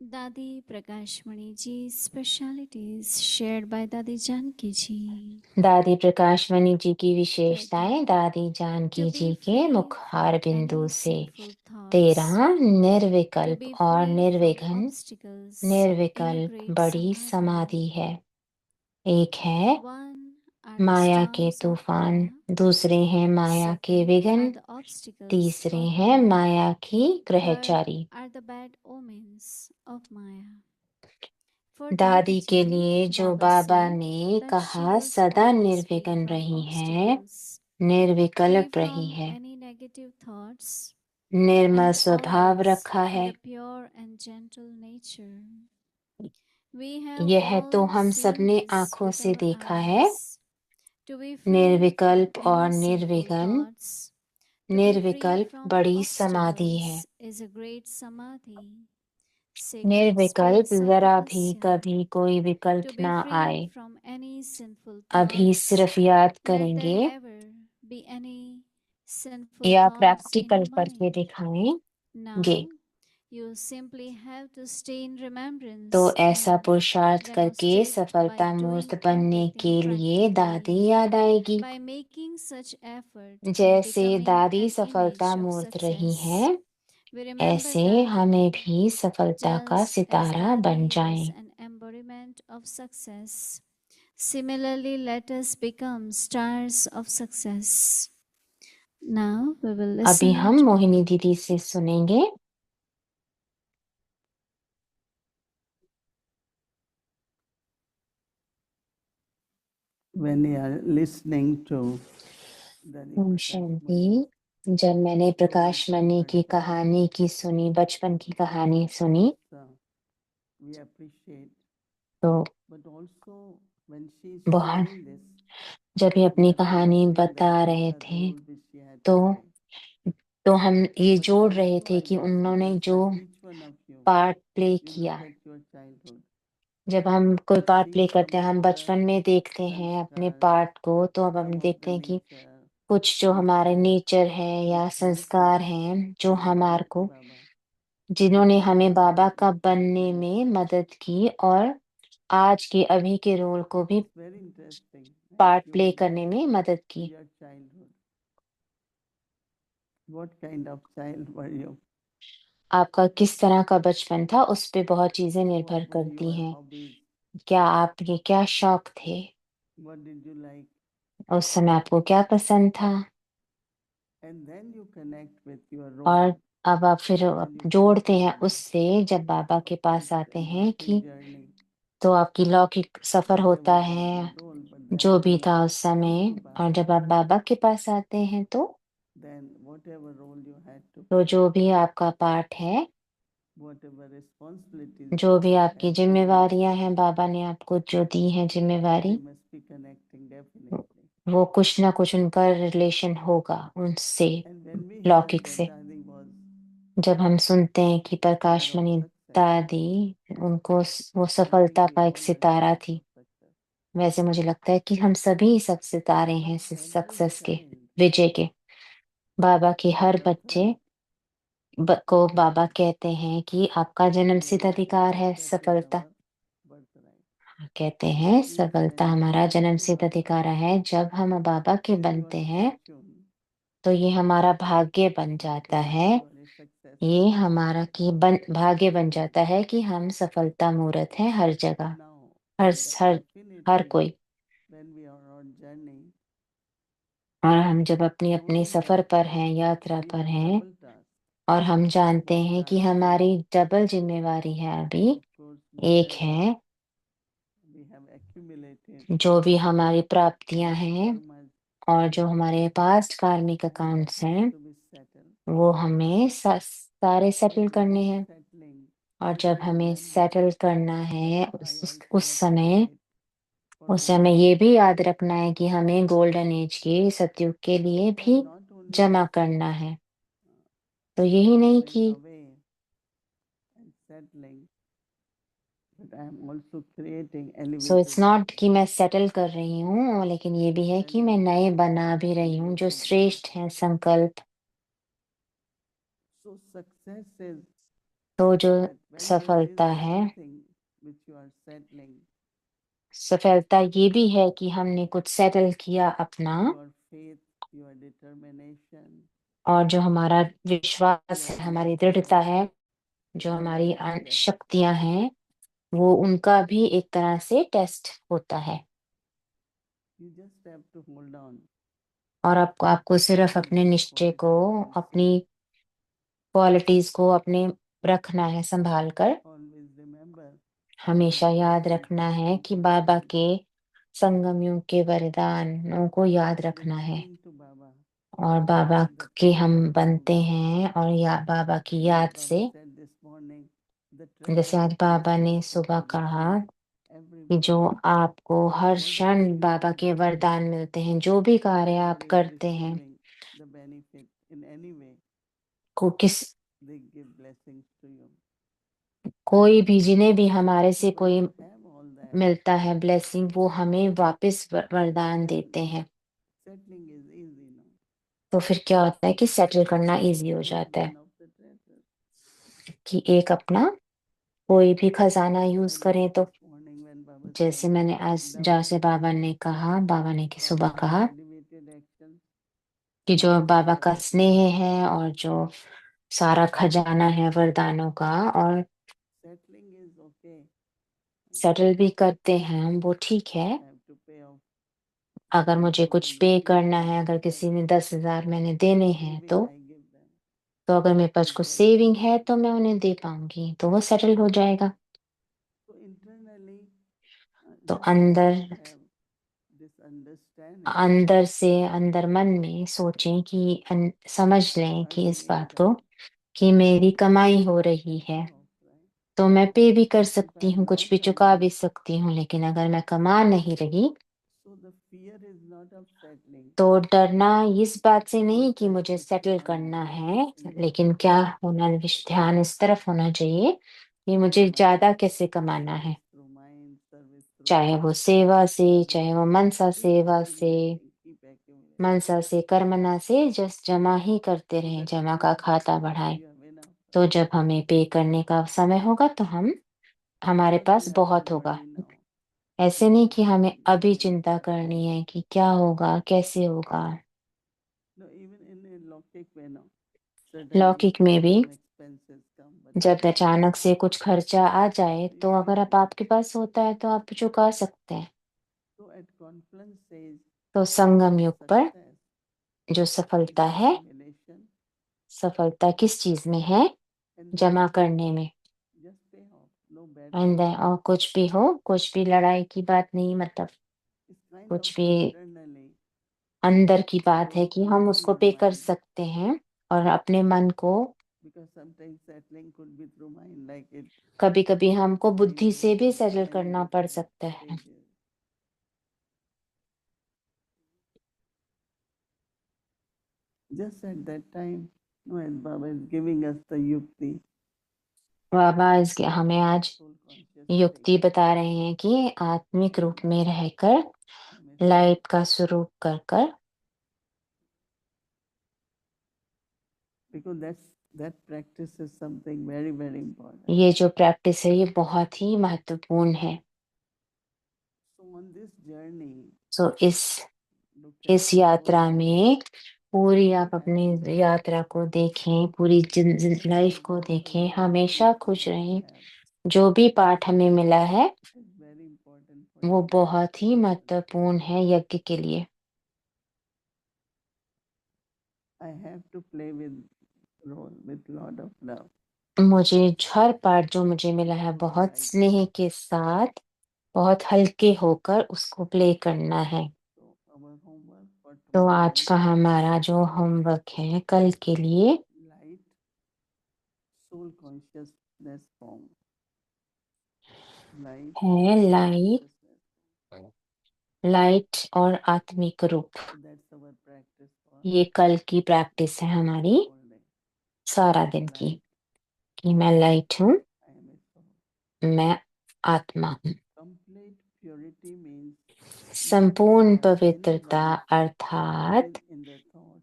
दादी प्रकाशमणि जी स्पेशलिटीज शेयर्ड बाय दादी जानकी जी। दादी प्रकाशमणि जी की विशेषताएं दादी जानकी To जी be के free मुखार of बिंदु any से। sinful thoughts, 13 to निर्विकल्प be और free from निर्विघ्न। obstacles in a निर्विकल्प great बड़ी samadhi. समाधि है। एक है One are the माया के storms of तूफान, Maya. दूसरे हैं माया के Second विघ्न, are the obstacles तीसरे of हैं Maya. माया की Third ग्रहचारी। are the bad omens of Maya. For दादी Dadi के Ji, लिए जो Baba बाबा said ने that she कहा was सदा always free निर्विघ्न from रही हैं, obstacles. निर्विकल्प free रही from है, any negative thoughts, Nirmal and स्वभाव always रखा है। with a pure and gentle nature. We have यह तो all हम seen सबने this आंखों with से our देखा है। eyes. To be free from निर्विकल्प और any sinful निर्विघ्न, thoughts, to be free निर्विकल्प from बड़ी समाधि है। obstacles is a great samadhi. Sacred निर्विकल्प space of जरा भी tapasya. कभी कोई To विकल्प be ना free आए। from any sinful अभी thoughts. सिर्फ याद Let there करेंगे never be any sinful या thoughts in प्रैक्टिकल your करके mind. दिखाएंगे। Now, you simply have to stay in तो remembrance ऐसा and पुरुषार्थ करके demonstrate सफलता by मूर्त doing बनने के everything लिए दादी practically. याद आएगी। By making such effort and जैसे becoming दादी an सफलता image of मूर्त रही success, है, we remember ऐसे that हमें भी सफलता का just as सितारा बन Dadi जाएं। was an embodiment of success, similarly let us become stars of success. Now we will अभी listen हम to मोहिनी दीदी से सुनेंगे। When you are listening to Dadi Om Prakash Shanti. Mani, जब मैंने प्रकाश stories मणि of की her कहानी की सुनी, बचपन की कहानी सुनी, childhood, we appreciate. तो But also when she is बहुत, sharing this, जब ये अपनी we are कहानी connecting बता that रहे with the थे, role which she had तो to play. हम ये But जोड़ रहे also थे I कि would उन्होंने suggest जो that each one of you, part play you किया। look at your childhood, जब हम कोई पार्ट see प्ले करते some हैं, of हम the बचपन में देखते हैं अपने sanskars, पार्ट को, तो अब हम some of देखते the हैं कि nature कुछ जो which हमारे had नेचर है या influenced संस्कार you हैं, जो to become हमारे like को, Baba. जिन्होंने That हमें is बाबा very का interesting बनने and में मदद की और आज के अभी के रोल को भी it's very interesting. Part If you play look करने में मदद at की। your childhood, what kind of child were you? आपका किस तरह का बचपन था, उस पे बहुत चीजें What निर्भर were करती your हैं। hobbies? क्या आपके क्या शौक थे, What did you like? उस समय आपको क्या पसंद था, And then you connect with your और role अब आप फिर when you come जोड़ते to हैं Baba उससे जब बाबा के of पास this आते हैं lofty कि journey. तो आपकी लौकिक सफर होता Whatever was है, your role, but then जो when भी you था उस come समय। to और Baba, जब आप बाबा के पास आते हैं then whatever role you had to तो play, जो भी आपका पार्ट है, whatever responsibilities जो भी Baba आपकी had given you, जिम्मेवारियां हैं, बाबा ने आपको जो दी हैं जिम्मेवारी, they must be connecting definitely. वो कुछ ना कुछ उनका रिलेशन होगा उनसे, And when we hear लौकिक that से। Dadi was जब हम सुनते हैं कि star Prakash of Mani success, दादी, उनको वो I think सफलता we का एक all are सितारा stars थी, of success. वैसे मुझे लगता है कि हम सभी सब सितारे हैं Every सक्सेस के, child विजय के। बाबा के is हर बच्चे birthright. को बाबा कहते हैं कि आपका We जन्मसिद्ध always say अधिकार है success is सफलता। our birthright. कहते हैं Means सफलता when you हमारा come to जन्मसिद्ध Baba, अधिकार है। जब हम बाबा के it is your बनते हैं fortune तो ये हमारा भाग्य बन जाता that है, you are a successful ये child. हमारा भाग्य बन जाता है कि हम सफलता मूर्त हैं हर जगह, Now, her in the her her infinity, कोई। when we are on journey, और हम जब अपनी अपनी knowing सफर that पर हैं, यात्रा we पर have हैं, double task, और हम जानते one हैं कि task is, हमारी डबल जिम्मेवारी है अभी। of course, एक whatever है we have accumulated जो भी हमारी प्राप्तियां in हैं karmas, और जो हमारे पास्ट कार्मिक and that अकाउंट्स has हैं, to be settled. वो हमें सारे सेटल And in करने this हैं। settling, और we जब should हमें remember सेटल करना है that I उस also have to समय, wait for उस my समय ये time. भी याद रखना है कि हमें गोल्डन एज के सतयुग के लिए So भी I'm not only जमा करना है। तो यही नहीं going कि away and settling, but I am also creating so it's elevated not people. कि मैं सेटल कर रही हूँ, लेकिन ये भी है Then कि मैं I'm नए also बना भी रही हूँ जो elevating श्रेष्ठ people. हैं संकल्प। So success is तो जो that when there is सफलता है, something which you are settling, सफलता ये भी है कि हमने कुछ सेटल किया अपना, your faith, your determination, और जो हमारा विश्वास your है, हमारी energy, दृढ़ता है, जो they all हमारी have to test. शक्तियां हैं, वो उनका भी एक तरह से टेस्ट होता है। You just have to hold on और आपको सिर्फ to अपने those निश्चय को, qualities and अपनी see. क्वालिटीज को अपने रखना है संभाल कर। Always remember the हमेशा याद रखना है blessings कि and बाबा teachings. के संगम युग के वरदानों को याद By रखना है। coming to Baba, और बाबा के हम बनते हैं और बाबा की And याद as से, Baba said this morning, the जैसे आज treasure बाबा ने blessings that सुबह you कहा receive कि every जो day, आपको हर whatever क्षण you बाबा do, के वरदान मिलते हैं, जो भी कार्य आप whoever is करते हैं, receiving the benefit in any way, को किस they give blessings to you. कोई भी, जिन्हें भी हमारे So से when कोई you have all that, मिलता है ब्लेसिंग, वो हमें वापस वरदान then देते हैं। settling is easy now. तो फिर क्या होता है कि सेटल करना इजी हो This is जाता है, one of the treasures. कि एक अपना कोई भी खजाना यूज Like करें। तो this morning when Baba जैसे said, मैंने आज the जैसे one बाबा ने कहा, बाबा ने कि from सुबह कहा elevated actions, कि जो बाबा का settling स्नेह है और जो सारा खजाना है वरदानों का, और is okay. सेटल भी करते हैं हम, वो ठीक है। I have to pay off अगर मुझे कुछ somebody पे received करना है, अगर किसी ने 10,000 मैंने देने हैं, saving, तो I give them. अगर मेरे पास Is कुछ there सेविंग है तो मैं उन्हें दे पाऊंगी, तो वो सेटल हो जाएगा। so internally तो just try अंदर to have this understanding अंदर से अंदर मन में सोचें कि समझ लें कि earning इस बात income को, कि मेरी कमाई हो रही pay है, off, right? तो मैं पे भी कर If I सकती हूँ, am कुछ not भी चुका earning, भी सकती हूँ। लेकिन अगर मैं कमा नहीं रही, so the fear is not of settling. तो डरना इस बात से नहीं कि Focus मुझे is to सेटल earn करना more है, in the लेकिन future. क्या होना, ध्यान इस तरफ होना चाहिए कि मुझे Like ज्यादा कैसे कमाना है, service through mind, service through चाहे वो सेवा से, service. चाहे वो मनसा Keep सेवा से, accumulating, keep accumulating. मनसा से कर्मना से, जस्ट जमा ही करते So रहें, that जमा when का you खाता pay, बढ़ाए। you have enough. तो जब हमें पे करने का समय होगा तो हमारे Not pass we have to बहुत होगा। worry now. ऐसे नहीं कि हमें When अभी there is चिंता suffering. करनी है कि क्या होगा, कैसे होगा। No, even in a Lokik way now. लौकिक में भी Some expenses come, but जब you have अचानक से कुछ खर्चा आ जाए, So you तो can अगर pay. आपके पास होता है तो आप चुका सकते हैं। So at confluence stage, तो संगम युग पर success जो is सफलता है, accumulation सफलता किस चीज में है? and जमा then करने में। just pay off. No bad और कुछ भी हो, कुछ भी लड़ाई की बात नहीं, मतलब It's kind of कुछ भी internally अंदर की बात है to कि हम easy उसको your पे कर mind. सकते हैं, और अपने मन को Because sometimes settling could be through mind, like it कभी कभी हमको I बुद्धि से भी have सेटल many करना पड़ different सकता है। stages. Just at that time, no, as Baba is giving us the yukti, बाबा हमें आज soul conscious युक्ति state. बता रहे हैं कि आत्मिक रूप में रहकर, I may say, लाइट का स्वरूप कर कर, because that practice is something very, very important. ये जो प्रैक्टिस है ये बहुत ही महत्वपूर्ण है। So on this journey, so look at इस the यात्रा whole life. में पूरी, You आप have अपनी यात्रा को देखें, पूरी लाइफ को देखें, हमेशा खुश रहें। जो भी पाठ हमें मिला है is very important for वो you. बहुत ही महत्वपूर्ण है यज्ञ के लिए। I have to play with role with lot of love. मुझे हर पाठ जो मुझे मिला है बहुत स्नेह के साथ, बहुत हल्के होकर उसको प्ले करना है। So our homework for तो tomorrow आज is का हमारा जो होमवर्क है कल के लिए light soul consciousness form. Light है soul लाइट, consciousness. लाइट और आत्मिक रूप। So that's our practice for ये कल की प्रैक्टिस है हमारी whole day. सारा दिन की, Light, कि मैं लाइट हूँ, I am a soul. मैं आत्मा हूँ। Complete purity means संपूर्ण Mansa पवित्रता anyone अर्थात is in the thoughts,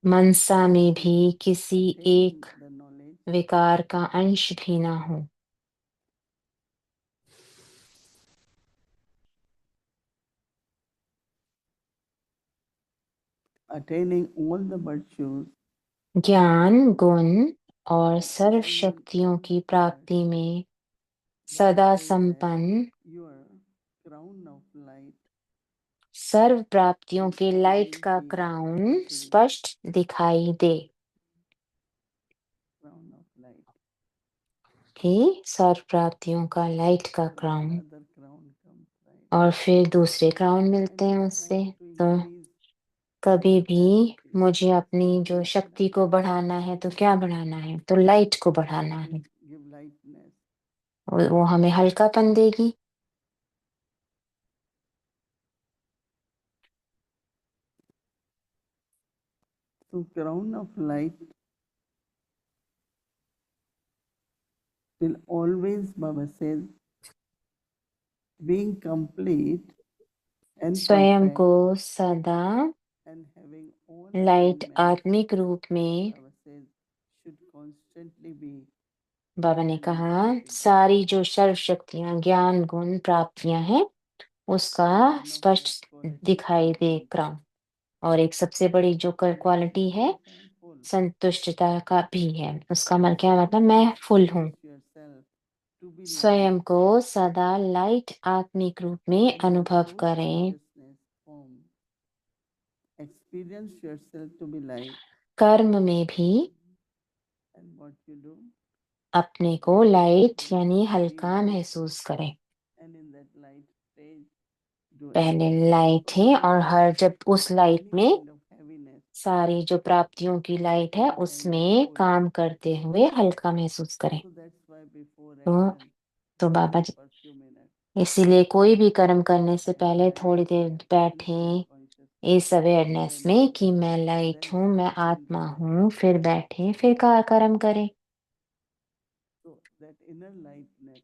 मनसा में भी किसी attaining एक the knowledge, विकार का अंश भी ना हो। attaining all the virtues, ज्ञान, गुण और सर्व excelling शक्तियों all की the प्राप्ति arts. में Baba सदा says that संपन्न, your crown of light सर्व प्राप्तियों will के लाइट always का be क्राउन visible. स्पष्ट दिखाई दे। Crown of light. कि सर्व प्राप्तियों का लाइट का Then crown, another crown comes, right? और फिर दूसरे क्राउन मिलते And हैं just उससे। trying to तो increase कभी भी मुझे अपनी जो शक्ति को बढ़ाना है तो क्या बढ़ाना है? तो लाइट को बढ़ाना है। give lightness. वो हमें हल्कापन देगी। So crown of light will always, Baba says, being complete and स्वयं perfect को सदा and having all light attainments, आत्मिक रूप में, Baba says, should constantly be बाबा ने कहा, demonstrated. सारी जो सर्व शक्तियां, ज्ञान, गुण, प्राप्तियां हैं, उसका One of the स्पष्ट qualities दिखाई is दे क्रम। और एक सबसे बड़ी जो क्वालिटी है, that I am full. संतुष्टता का भी है। उसका क्या मतलब? मैं फुल हूँ। Experience yourself to be स्वयं light को सदा लाइट आत्मिक रूप में and your अनुभव soul करें। consciousness form. Experience yourself to be light कर्म में भी and what you do अपने को लाइट यानी हल्का महसूस करें। and in that light stage do पहले everything लाइट for है any और हर जब उस लाइट any में kind of heaviness सारी जो प्राप्तियों की लाइट है any kind of उसमें pull. काम करते हुए हल्का महसूस करें। So that's why before तो action तो बाबा जी, for few minutes इसीलिए कोई भी कर्म करने से पहले थोड़ी देर in बैठें self-consciousness, इस अवेयरनेस में कि मैं लाइट then हूँ, मैं proceed आत्मा to हूँ, action. फिर बैठें, फिर कर्म करें। So that inner lightness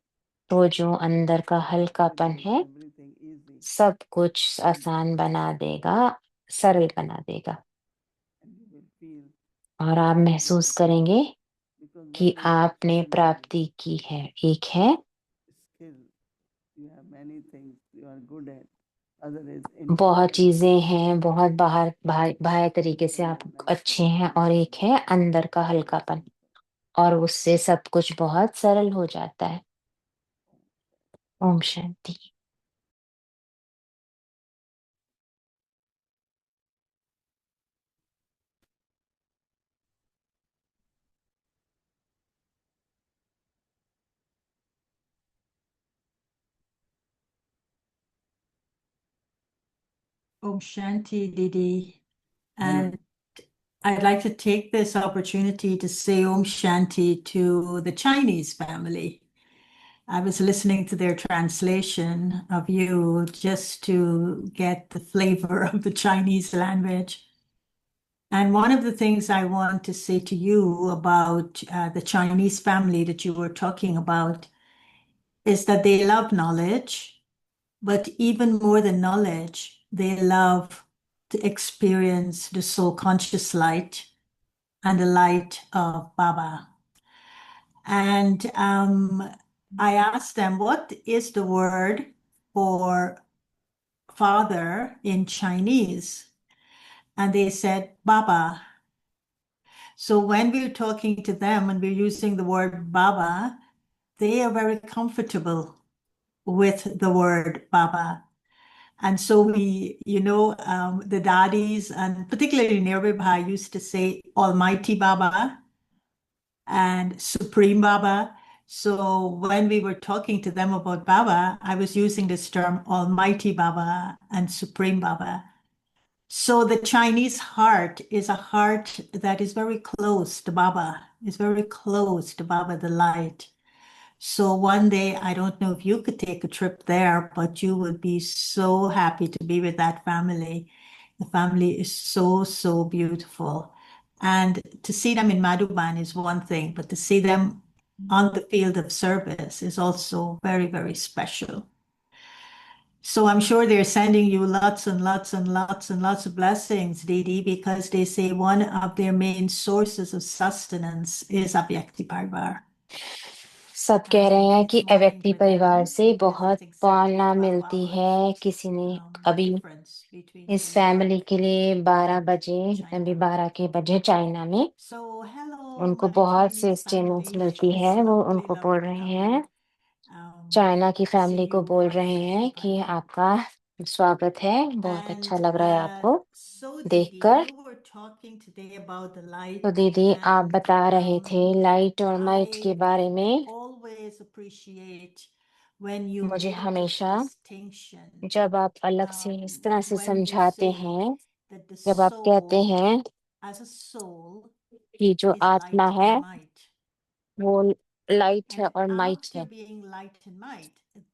तो जो अंदर का will हल्कापन make है everything easy सब कुछ आसान बना देगा, सरल बना देगा। and you will feel और आप that you महसूस have करेंगे achieved. Because कि one is आपने achievement प्राप्ति की है। एक है skill. You have many things you are good at. Other is बहुत intelligence. चीजें हैं, बहुत बाहर तरीके से आप अच्छे हैं, और एक है अंदर का हल्कापन, और उससे सब कुछ बहुत सरल हो जाता है। Om Shanti. Om Shanti, Didi. And I'd like to take this opportunity to say Om Shanti to the Chinese family. I was listening to their translation of you just to get the flavor of the Chinese language. And one of the things I want to say to you about the Chinese family that you were talking about is that they love knowledge, but even more than knowledge, they love to experience the soul conscious light and the light of Baba. And I asked them, what is the word for father in Chinese? And they said, Baba. So when we're talking to them and we're using the word Baba, they are very comfortable with the word Baba. And so we, the daddies and particularly Nirvai Bhai used to say Almighty Baba and Supreme Baba. So when we were talking to them about Baba, I was using this term Almighty Baba and Supreme Baba. So the Chinese heart is a heart that is very close to Baba, is very close to Baba, the light. So one day, I don't know if you could take a trip there, but you would be so happy to be with that family. The family is so, so beautiful. And to see them in Madhuban is one thing, but to see them on the field of service is also very, very special. So I'm sure they're sending you lots and lots and lots and lots of blessings, Didi, because they say one of their main sources of sustenance is Abhyakti Parvar. सब कह रहे हैं कि It's one thing अव्यक्ति for परिवार them से because बहुत it's exactly पालना 12 मिलती है। hours किसी ने अभी difference between इस India फैमिली के लिए 12 and बजे, अभी China. 12 के बजे चाइना में So hello, उनको my बहुत Chinese सस्टेनेंस family. मिलती It's है। वो lovely, उनको बोल lovely, रहे lovely. हैं, चाइना की To see फैमिली को you बोल on रहे हैं Avyakti कि Parvar. आपका स्वागत है, बहुत अच्छा And लग रहा है आपको so Didi, देखकर। you were talking today about the light, तो दीदी, आप and बता रहे थे लाइट और माइट के I बारे में। always appreciate when you मुझे make this हमेशा distinction जब आप अलग से इस तरह से when you समझाते say हैं that the जब आप कहते soul हैं as a soul कि जो is आत्मा light है and might. वो लाइट है And और माइट after है, being light and might,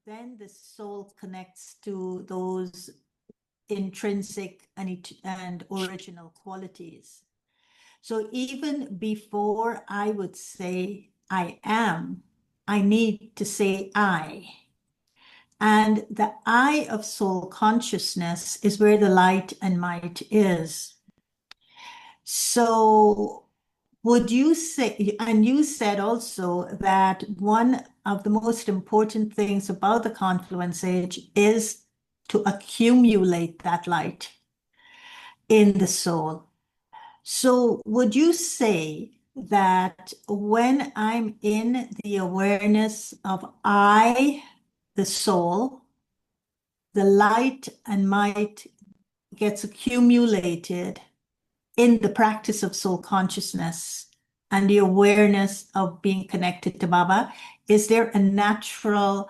then the soul connects to those intrinsic and original qualities. So even before I would say I am, I need to say I. And the I of soul consciousness is where the light and might is. So would you say, and you said also that one of the most important things about the confluence age is to accumulate that light in the soul. So would you say that when I'm in the awareness of I, the soul, the light and might gets accumulated in the practice of soul consciousness and the awareness of being connected to Baba? Is there a natural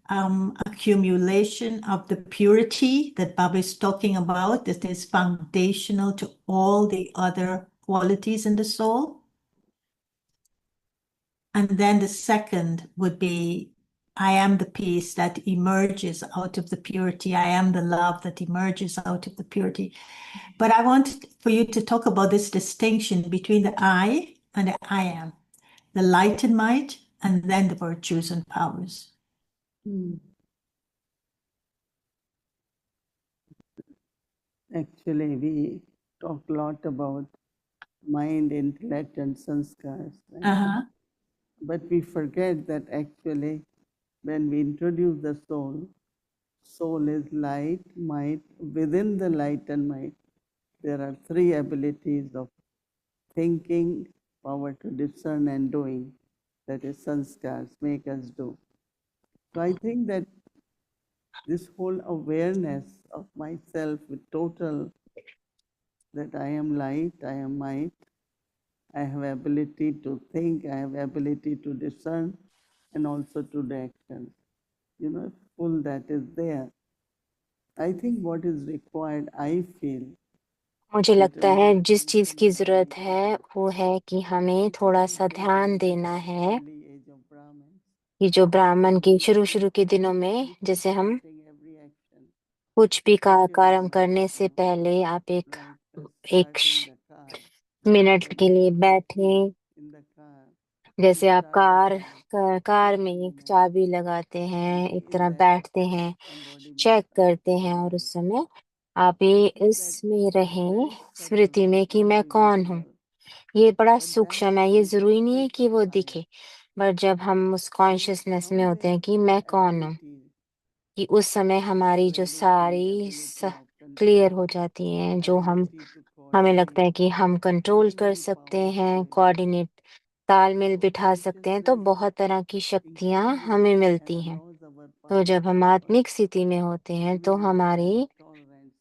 accumulation of the purity that Baba is talking about that is foundational to all the other qualities in the soul? And then the second would be, I am the peace that emerges out of the purity. I am the love that emerges out of the purity. But I want for you to talk about this distinction between the I and the I am, the light and might, and then the virtues and powers. Actually, we talk a lot about mind, intellect, and sanskars. Right? Uh-huh. But we forget that actually, when we introduce the soul, soul is light, might. Within the light and might, there are three abilities of thinking, power to discern, and doing. That is sanskars, make us do. So I think that this whole awareness of myself with total, that I am light, I am might, I have ability to think, I have ability to discern, and also to do actions. Full that is there. I think what is required, I feel, मुझे लगता है certainly जिस चीज की essentially जरूरत in है वो है कि हमें थोड़ा सा ध्यान देना है early age of Brahmins, कि जो ब्राह्मण के शुरू before शुरू के दिनों में जैसे हम starting every action, कुछ भी especially कार्यक्रम in करने से ashram, पहले आप like एक starting the car, minute when के लिए we बैठें, in the car, we जैसे आप start the car, कार में take एक minutes चाबी लगाते and हैं, be एक in तरह that बैठते हैं, चेक embodiment of करते हैं और उस mind. समय आप I ये think that इसमें is रहें very subtle, स्मृति में कि not मैं कौन हूँ। visible, ये बड़ा but that सूक्ष्म है, ये full जरूरी नहीं है perfect कि वो quiet दिखे, बट जब हम उस and कॉन्शियसनेस how में the होते हैं कि three मैं कौन हूँ, abilities, कि उस समय हमारी जो availability, सारी ability of क्लियर हो control, जाती हैं, जो हम ability to हमें लगता coordinate, है कि हम कंट्रोल very, कर very सकते हैं, powerfully. कोऑर्डिनेट तालमेल So बिठा सकते हैं, तो consciousness बहुत तरह की शक्तियां increases हमें and मिलती हैं। allows our तो power जब to हम open. आत्मिक स्थिति में होते हैं We will develop tolerance.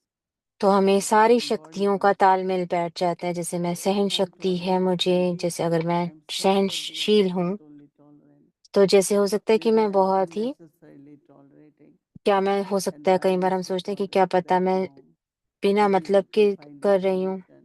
तो हमें We सारी शक्तियों का embody तालमेल बैठ जाता है। जैसे मैं सहन can't शक्ति है tolerate मुझे, maybe जैसे अगर मैं I'm self-aware, सहनशील हूँ, not only tolerant. तो जैसे हो सकता है कि Maybe मैं I'm बहुत ही, unnecessarily tolerating, क्या मैं हो and सकता है कई Baba बार is हम to सोचते हैं कि क्या correct पता that मैं wrong. बिना Maybe मतलब we के can find a कर रही हूँ, solution.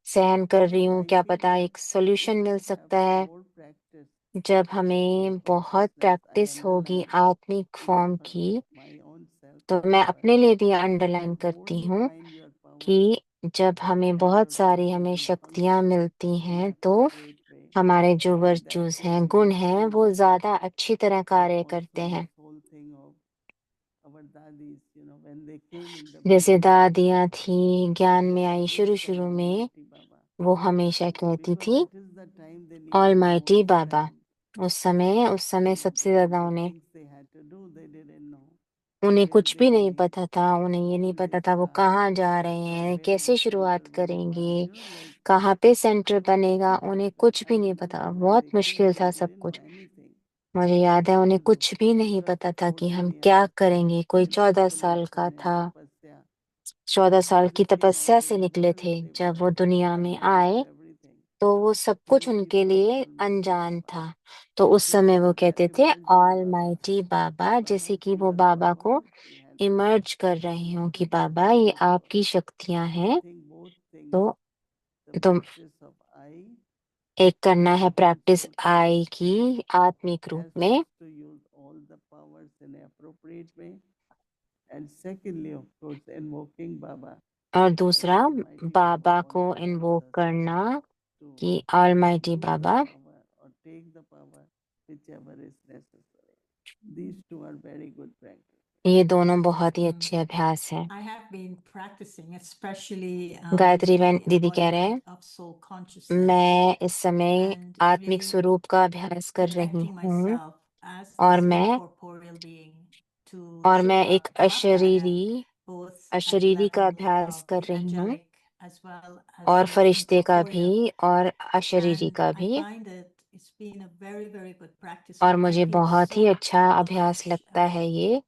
सहन कर रही So हूँ, I क्या think पता that एक solution if mill we have सकता है। more practice जब of the soul हमें बहुत consciousness, I प्रैक्टिस होगी underline that आत्मिक to the फॉर्म की, of my own self तो as मैं well. अपने लिए भी The अंडरलाइन more करती you हूँ find your power कि जब हमें and बहुत your सारी virtues हमें in शक्तियां function मिलती in हैं, तो appropriate way, हमारे जो that वर्चूज हैं, will गुण हैं, वो eventually ज्यादा अच्छी तरह कार्य करते also हैं। this whole thing of our dadis, when they came in the जैसे beginning, दादियाँ थी, ज्ञान में आई they शुरू said शुरू में, Almighty Baba, वो हमेशा कहती because थी that is the time they all needed the mighty most Baba. strength. उस समय सबसे All ज्यादा the उन्हें things they had to do, they didn't know उन्हें where कुछ they भी नहीं will पता था, उन्हें ये how नहीं will पता it था वो start, कहाँ जा रहे from हैं, where the कैसे center शुरुआत will start, करेंगे, like कहाँ पे सेंटर बनेगा, उन्हें that कुछ भी I नहीं पता। remember when बहुत they came, मुश्किल they था सब didn't know कुछ। anything. मुझे याद है उन्हें And कुछ भी नहीं just पता था कि 14 हम years क्या of करेंगे। कोई 14 साल का isolation and था, tapasya, 14 साल they की came तपस्या out से in the निकले world, थे। they जब were वो दुनिया में oblivious to आए everything. तो वो सब कुछ Then she उनके said लिए Almighty अनजान Baba. था। तो उस So समय this वो is the कहते थे emerging ऑल Baba. माइटी बाबा, Baba जैसे कि through वो your बाबा power, को he has इमर्ज कर रहे हो कि बाबा full ये power. आपकी शक्तियां So I हैं। think both तो the तुम practice of I एक करना है and प्रैक्टिस also आई की आत्मिक रूप helps में, us to use all the powers in an appropriate way. And secondly, of course, invoking Baba और as दूसरा Almighty Baba बाबा को always helps इन्वोक us करना to कि almighty use the Baba, power or take the power, whichever is necessary. These two are very good practices. ये दोनों बहुत ही अच्छे अभ्यास हैं। I have been practicing, especially Gayatri बहन the दीदी कह रहे हैं, embodiment of soul consciousness मैं इस समय and आत्मिक really स्वरूप का अभ्यास कर रही connecting हूँ myself as और this मैं incorporeal being to Shiva, एक Baba, अशरीरी both at the अशरीरी का level अभ्यास of कर the रही हूँ angelic as well as और the फरिश्ते का भी incorporeal. और अशरीरी And का I भी, find that it's been a very, very good practice और for me. I मुझे feel बहुत ही so अच्छा अभ्यास much लगता है ये।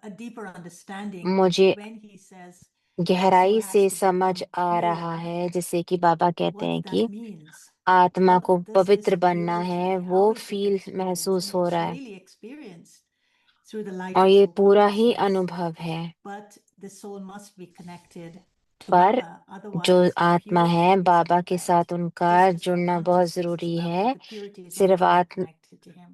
a deeper understanding मुझे when he says the soul गहराई has से to समझ become आ pure. रहा है, जैसे कि बाबा कहते What हैं that कि means, आत्मा को what does this पवित्र बनना purity, है, how वो is it फील experienced? महसूस And हो it's रहा है, really experienced through the light और of ये soul पूरा ही consciousness. अनुभव है। But the soul must be connected to पर Baba, जो otherwise the आत्मा purity है is बाबा के not साथ met. उनका This is जुड़ना our बहुत consciousness is जरूरी love, है। but the purity is not सिर्फ really आत्म connected to him.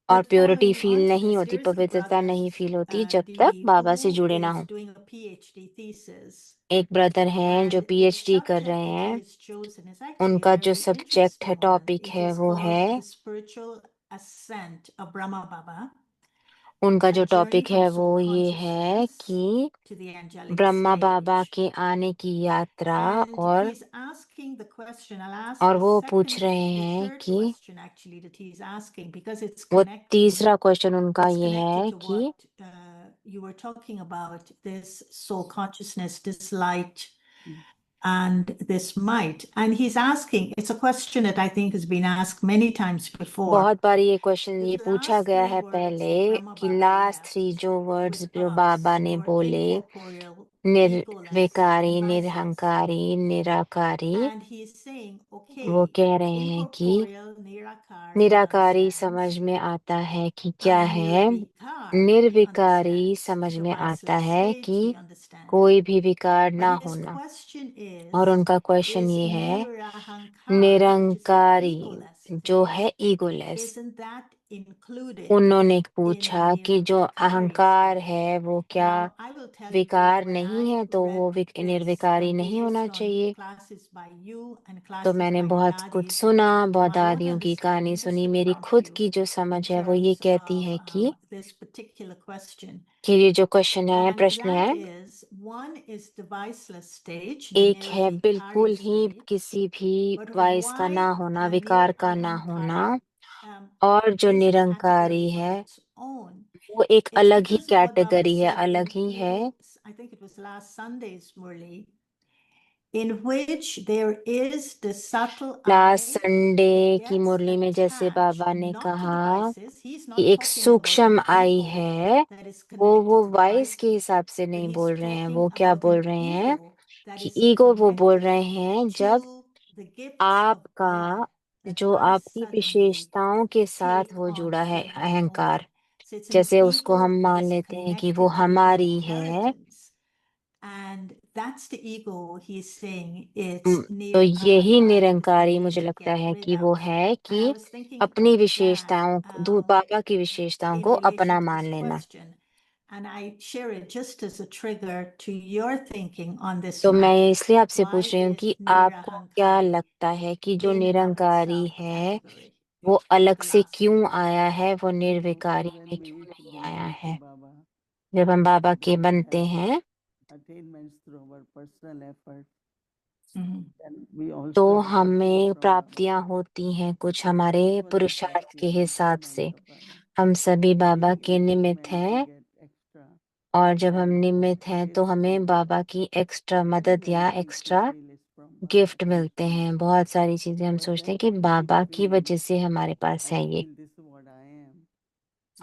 और But purity following feel on to नहीं this, होती, here's the पवित्रता brothers, नहीं फील होती जब तक Didi, बाबा से who जुड़े ना is हो। doing a PhD thesis. एक ब्रदर हैं जो And the पीएचडी कर subject रहे that he हैं, has chosen is actually a उनका जो very सब्जेक्ट है, interesting one. टॉपिक It है, is वो called है, The Spiritual Ascent of Brahma Baba, उनका a जो journey टॉपिक from है वो soul ये है consciousness कि to the angelic Brahma Baba stage. के आने की यात्रा, And और he's asking the question, I'll ask the वो second, पूछ रहे the हैं third कि question actually that he's asking, because it's वो connected. तीसरा क्वेश्चन उनका It's ये connected है to कि what you were talking about, this soul consciousness, this light, and this might. And he's asking, it's a question that I think has been asked many times before. बहुत बार ये question ये The पूछा last गया three है words पहले that Brahma कि Baba last left 3 जो words with जो us बाबा ने were बोले, incorporeal, egoless, निर्विकारी, and priceless. निरहंकारी, Nirankari, And he's saying, वो okay, कह रहे हैं कि incorporeal, nirakar, we Nirankari understand. समझ में आता है कि क्या And है, nirvikar, we निर्विकारी understand. समझ The में आता priceless है stage, कि we understand. कोई भी विकार ना But his होना। question और is उनका क्वेश्चन ये है, nirahankar, which is the Nirankari egoless जो phase. है ईगोलेस, Isn't that included उन्होंने in the पूछा कि जो nirvikari अहंकार stage? है वो क्या Now, I will tell you that विकार when नहीं I है, तो वो read this निर्विकारी नहीं होना based on चाहिए। classes by you and तो classes मैंने by the बहुत कुछ Dadis, सुना, बहुत my own दादियों की कहानी understanding, just सुनी, to मेरी prompt खुद you की जो in समझ है वो ये terms कहती है of कि this particular question. ये जो क्वेश्चन है, And प्रश्न that है, is, one is the viceless stage, the एक है nirvikari बिल्कुल ही stage. किसी भी But वाइस का ना why होना, the विकार का ना होना, nirahankari और जो is a निरंकारी category है on its own? वो एक It's अलग ही because of what Baba category है, said अलग in ही है। I think it was last Sunday's Murli, in which there is the subtle last I Sunday that की gets मुरली में जैसे attached बाबा ने not to the कहा vices. He's कि not एक talking about सूक्ष्म an आई ego है, that is वो connected to the वाइस के vices, हिसाब से but नहीं he's बोल रहे हैं। talking वो क्या about बोल an रहे हैं ego that कि is ईगो वो बोल रहे connected हैं जब to the gifts of आपका God that जो I आपकी suddenly विशेषताओं के साथ take वो on जुड़ा है, in my own. अहंकार, So it's an जैसे उसको ego हम that मान is लेते हैं कि वो connected to the हमारी है। inheritance. And that's the ego he's saying it's तो यही nirahankari, that we Nirankari need मुझे to लगता get है rid कि वो of. है And I कि was thinking अपनी of that विशेषताओं बाबा की विशेषताओं in को relation अपना to मान this लेना। question. And I share it just as a trigger to your thinking on this तो मैं matter. इसलिए आपसे Why पूछ रही हूँ is कि आपको क्या nirahankari लगता है कि जो in and of Nirankari itself a है category? वो अलग The से last क्यों one. आया है, वो You know, निर्विकारी में when we क्यों नहीं आया belong to है? Baba, जब हम बाबा के when we बनते have हैं attainments through our personal efforts, Mhm. then we also तो receive हमें from Baba. प्राप्तियां होती हैं कुछ हमारे Whatever the पुरुषार्थ practice के is हिसाब attainment से। of Baba. हम सभी बाबा We के each निमित्त meant to हैं, get extra और जब हम help or निमित्त हैं तो gifts हमें from Baba. बाबा की एक्स्ट्रा मदद Many या things we extra feel is from Baba. Gift मिलते हैं। बहुत सारी चीजें हम But सोचते when हैं कि we बाबा की feel, वजह से हमारे पास I है ये। feel this is what I am.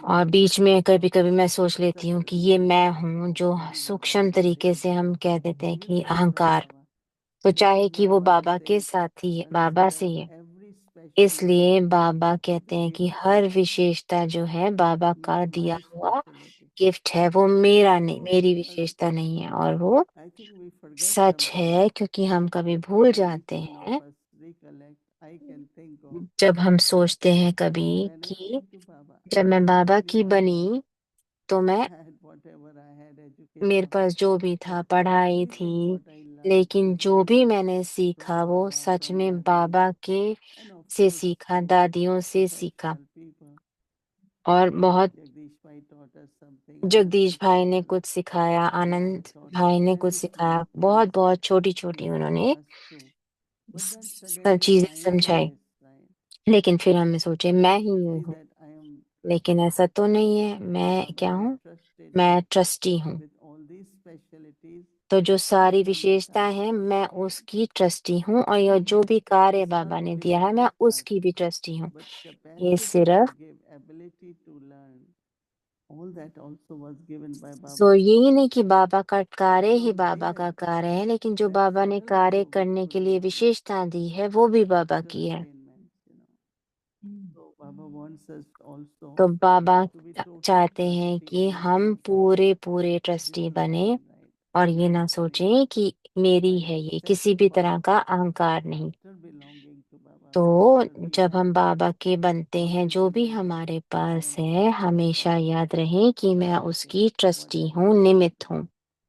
और then बीच में कभी कभी मैं it's सोच लेती such हूँ a कि ये मैं easy हूँ, for जो anybody सूक्ष्म to तरीके say से हम कह देते हैं this कि is from अहंकार। Baba. तो चाहे Because कि वो Baba बाबा के says, साथ ही consider बाबा से ही है। every special इसलिए gift बाबा as कहते a हैं gift कि from हर Baba. विशेषता जो है बाबा का Not दिया my हुआ speciality. गिफ्ट है वो मेरा नहीं, मेरी विशेषता नहीं है, और वो I think we forget such sometimes. है, क्योंकि हम कभी भूल Every जाते single हैं of us recollect. I can think of जब हम सोचते हैं कभी when I कि came to Baba. जब मैं बाबा की Because बनी तो मैं I had whatever I had मेरे education, पास जो भी था but पढ़ाई everything थी, what I learned लेकिन is जो भी मैंने from सीखा वो Baba, सच from में Dadi, बाबा के and of से course सीखा, from दादियों से सीखा। professional people. और बहुत Jagdish Bhai taught us something. Jagdish Anand भाई ने Uncle कुछ सिखाया, and Anand Baba taught us भाई ने कुछ very सिखाया, small बहुत things बहुत छोटी to छोटी help उन्होंने us through. But then सब suddenly चीजें I am समझाई। this, right? लेकिन फिर हमने सोचे मैं ही Simply हूँ, that I am लेकिन trustee. ऐसा तो नहीं है। मैं Baba क्या has हूँ? trusted me मैं ट्रस्टी हूँ। with all these specialties तो जो to सारी come to विशेषता Sai है Baba. मैं उसकी ट्रस्टी हूँ, और यह जो भी कार्य It's not बाबा ने दिया है मैं विशेषता, उसकी भी ट्रस्टी हूँ। but ये capacity to सिर्फ give, ability to learn. All that also was given by तो Baba. यही नहीं कि बाबा का कार्य ही So बाबा का there, कार्य है, लेकिन जो that बाबा ने soil कार्य also we करने के could लिए use विशेषता दी है वो भी बाबा the की है। attainments. So Baba wants us also तो बाबा to be total चाहते हैं trustee कि in हम everything. पूरे ट्रस्टी This is बने, mine, right? और ये This ना is free. सोचें कि मेरी I है, ये accept किसी भी तरह Baba का अहंकार नहीं। after belonging to Baba, तो whatever we जब have. हम बाबा के बनते हैं, Always जो भी remember, हमारे I पास am है, हमेशा trustee. याद रहे कि मैं उसकी ट्रस्टी Whatever हूँ, I निमित्त do, हूँ। I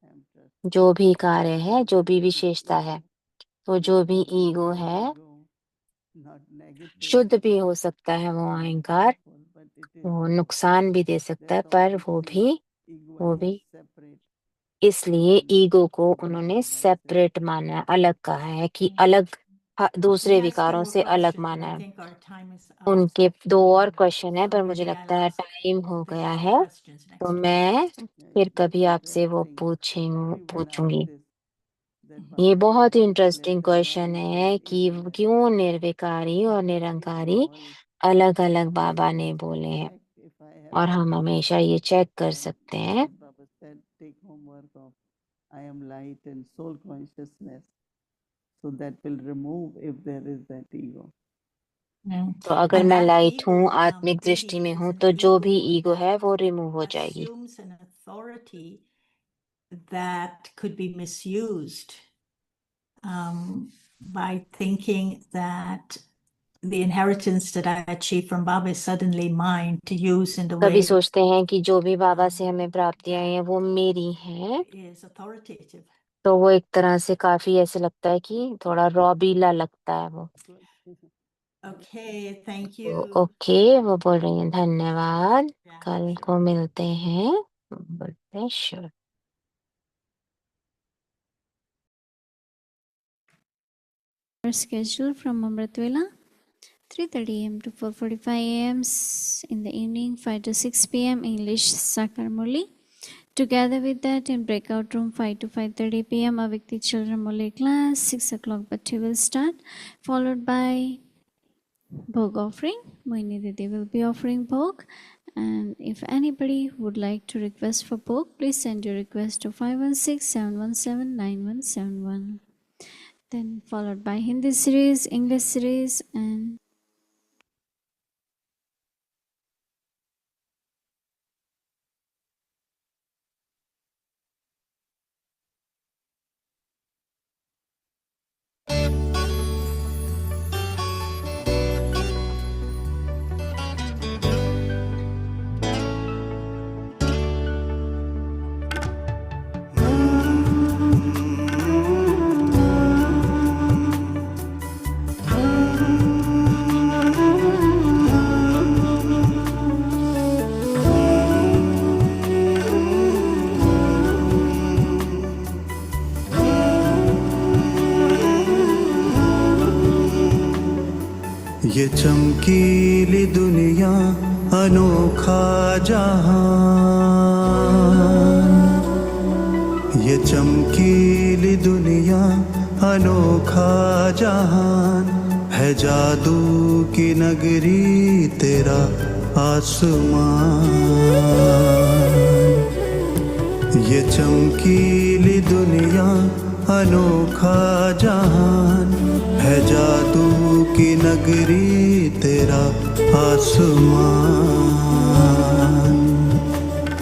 am trustee. जो भी कार्य है, That जो भी doesn't mean विशेषता है, ego. तो जो भी Ego is ईगो good है, ego, not negative, शुद्ध भी हो सकता है वो not अहंकार, harmful, but it is वो good. नुकसान भी दे सकता है, That's all पर we see. Ego वो has भी separate इसलिए from ईगो को what उन्होंने Baba said. सेपरेट माना है, अलग कहा है कि अलग, दूसरे He has विकारों two से अलग questions, but माना I है। think our time is up. उनके दो और क्वेश्चन है, पर So मुझे maybe I'll लगता है ask टाइम हो the गया two है, questions तो next time. मैं Yeah, फिर it's कभी very आपसे वो interesting. Everyone asks पूछूंगी। this, that ये Baba, बहुत ही why interesting pleasure, why question है void, कि eternal? क्यों निर्विकारी और But we निरंकारी all अलग अलग बाबा can ने बोले हैं, check if I have और that हम हमेशा ability. ये चेक कर Then, सकते हैं। as Baba said, take homework of I am light and soul consciousness. So that will remove if there is that ego. तो अगर And मैं that लाइट हूँ, ego, आत्मिक दृष्टि में Didi, हूँ, is an तो जो भी ego ईगो है वो that रिमूव हो जाएगी। assumes an authority that could be misused by thinking that the inheritance that I achieved from Baba is suddenly mine to use in the कभी way सोचते हैं कि जो भी बाबा से हमें प्राप्तियां हैं वो मेरी हैं, is authoritative. तो वो एक तरह से काफी ऐसे लगता है कि थोड़ा रॉबीला लगता है वो। Okay, thank तो you. ओके, वो बोल रही हैं धन्यवाद, Yeah, कल sure. को मिलते हैं। बोलते हैं sure. Our schedule from Amritvela, 3:30 a.m. to 4:45 a.m. in the evening, 5 to 6 p.m. English Sakar Murli. Together with that, in breakout room, 5 to 5:30 p.m. Avikti Children Murli class, 6 o'clock Bhatti will start, followed by Bhog offering. Moini Didi will be offering Bhog. And if anybody would like to request for Bhog, please send your request to 516-717-9171. Then followed by Hindi series, English series, and ये चमकीली दुनिया अनोखा जहान, ये चमकीली दुनिया अनोखा जहान है, जादू की नगरी तेरा आसमान। ये चमकीली दुनिया अनोखा जहान है, जादू की नगरी तेरा आसमान।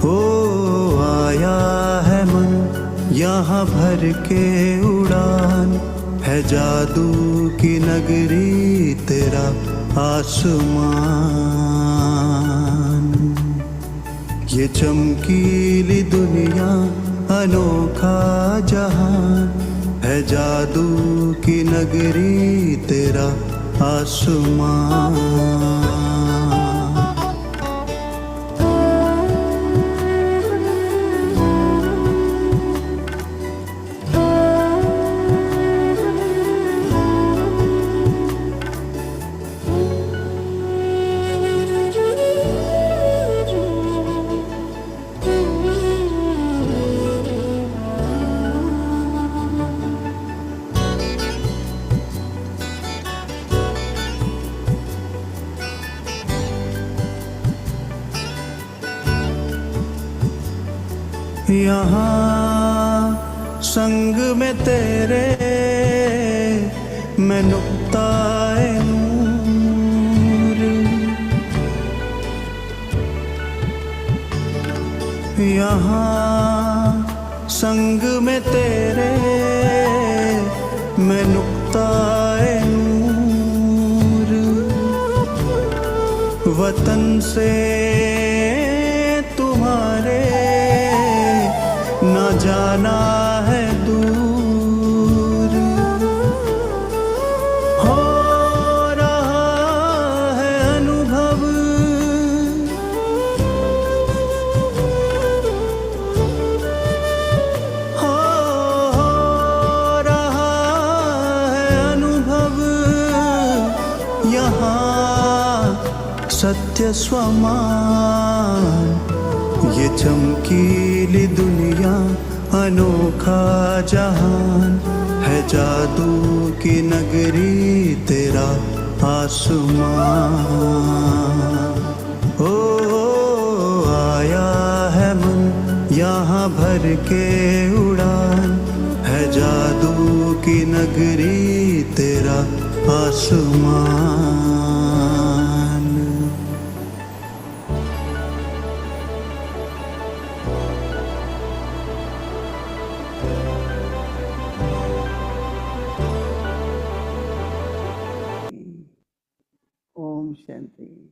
ओ यहाँ भर के उड़ान है जादू की नगरी तेरा आसमान। ये चमकीली दुनिया अनोखा जहान है जादू की नगरी तेरा आसमान। यहाँ संग में तेरे मैं नुक्ताए नूर, यहाँ संग में तेरे मैं नुक्ताए नूर। वतन से तुम्हारे न जाना है दूर, हो रहा है अनुभव हो रहा है अनुभव। यहाँ सत्य स्वमान ये चमकीली दुनिया अनोखा जहान है जादू की नगरी तेरा आसमान। ओ आया है मन यहाँ भर के उड़ान है जादू की नगरी तेरा आसमान। ओम शांति।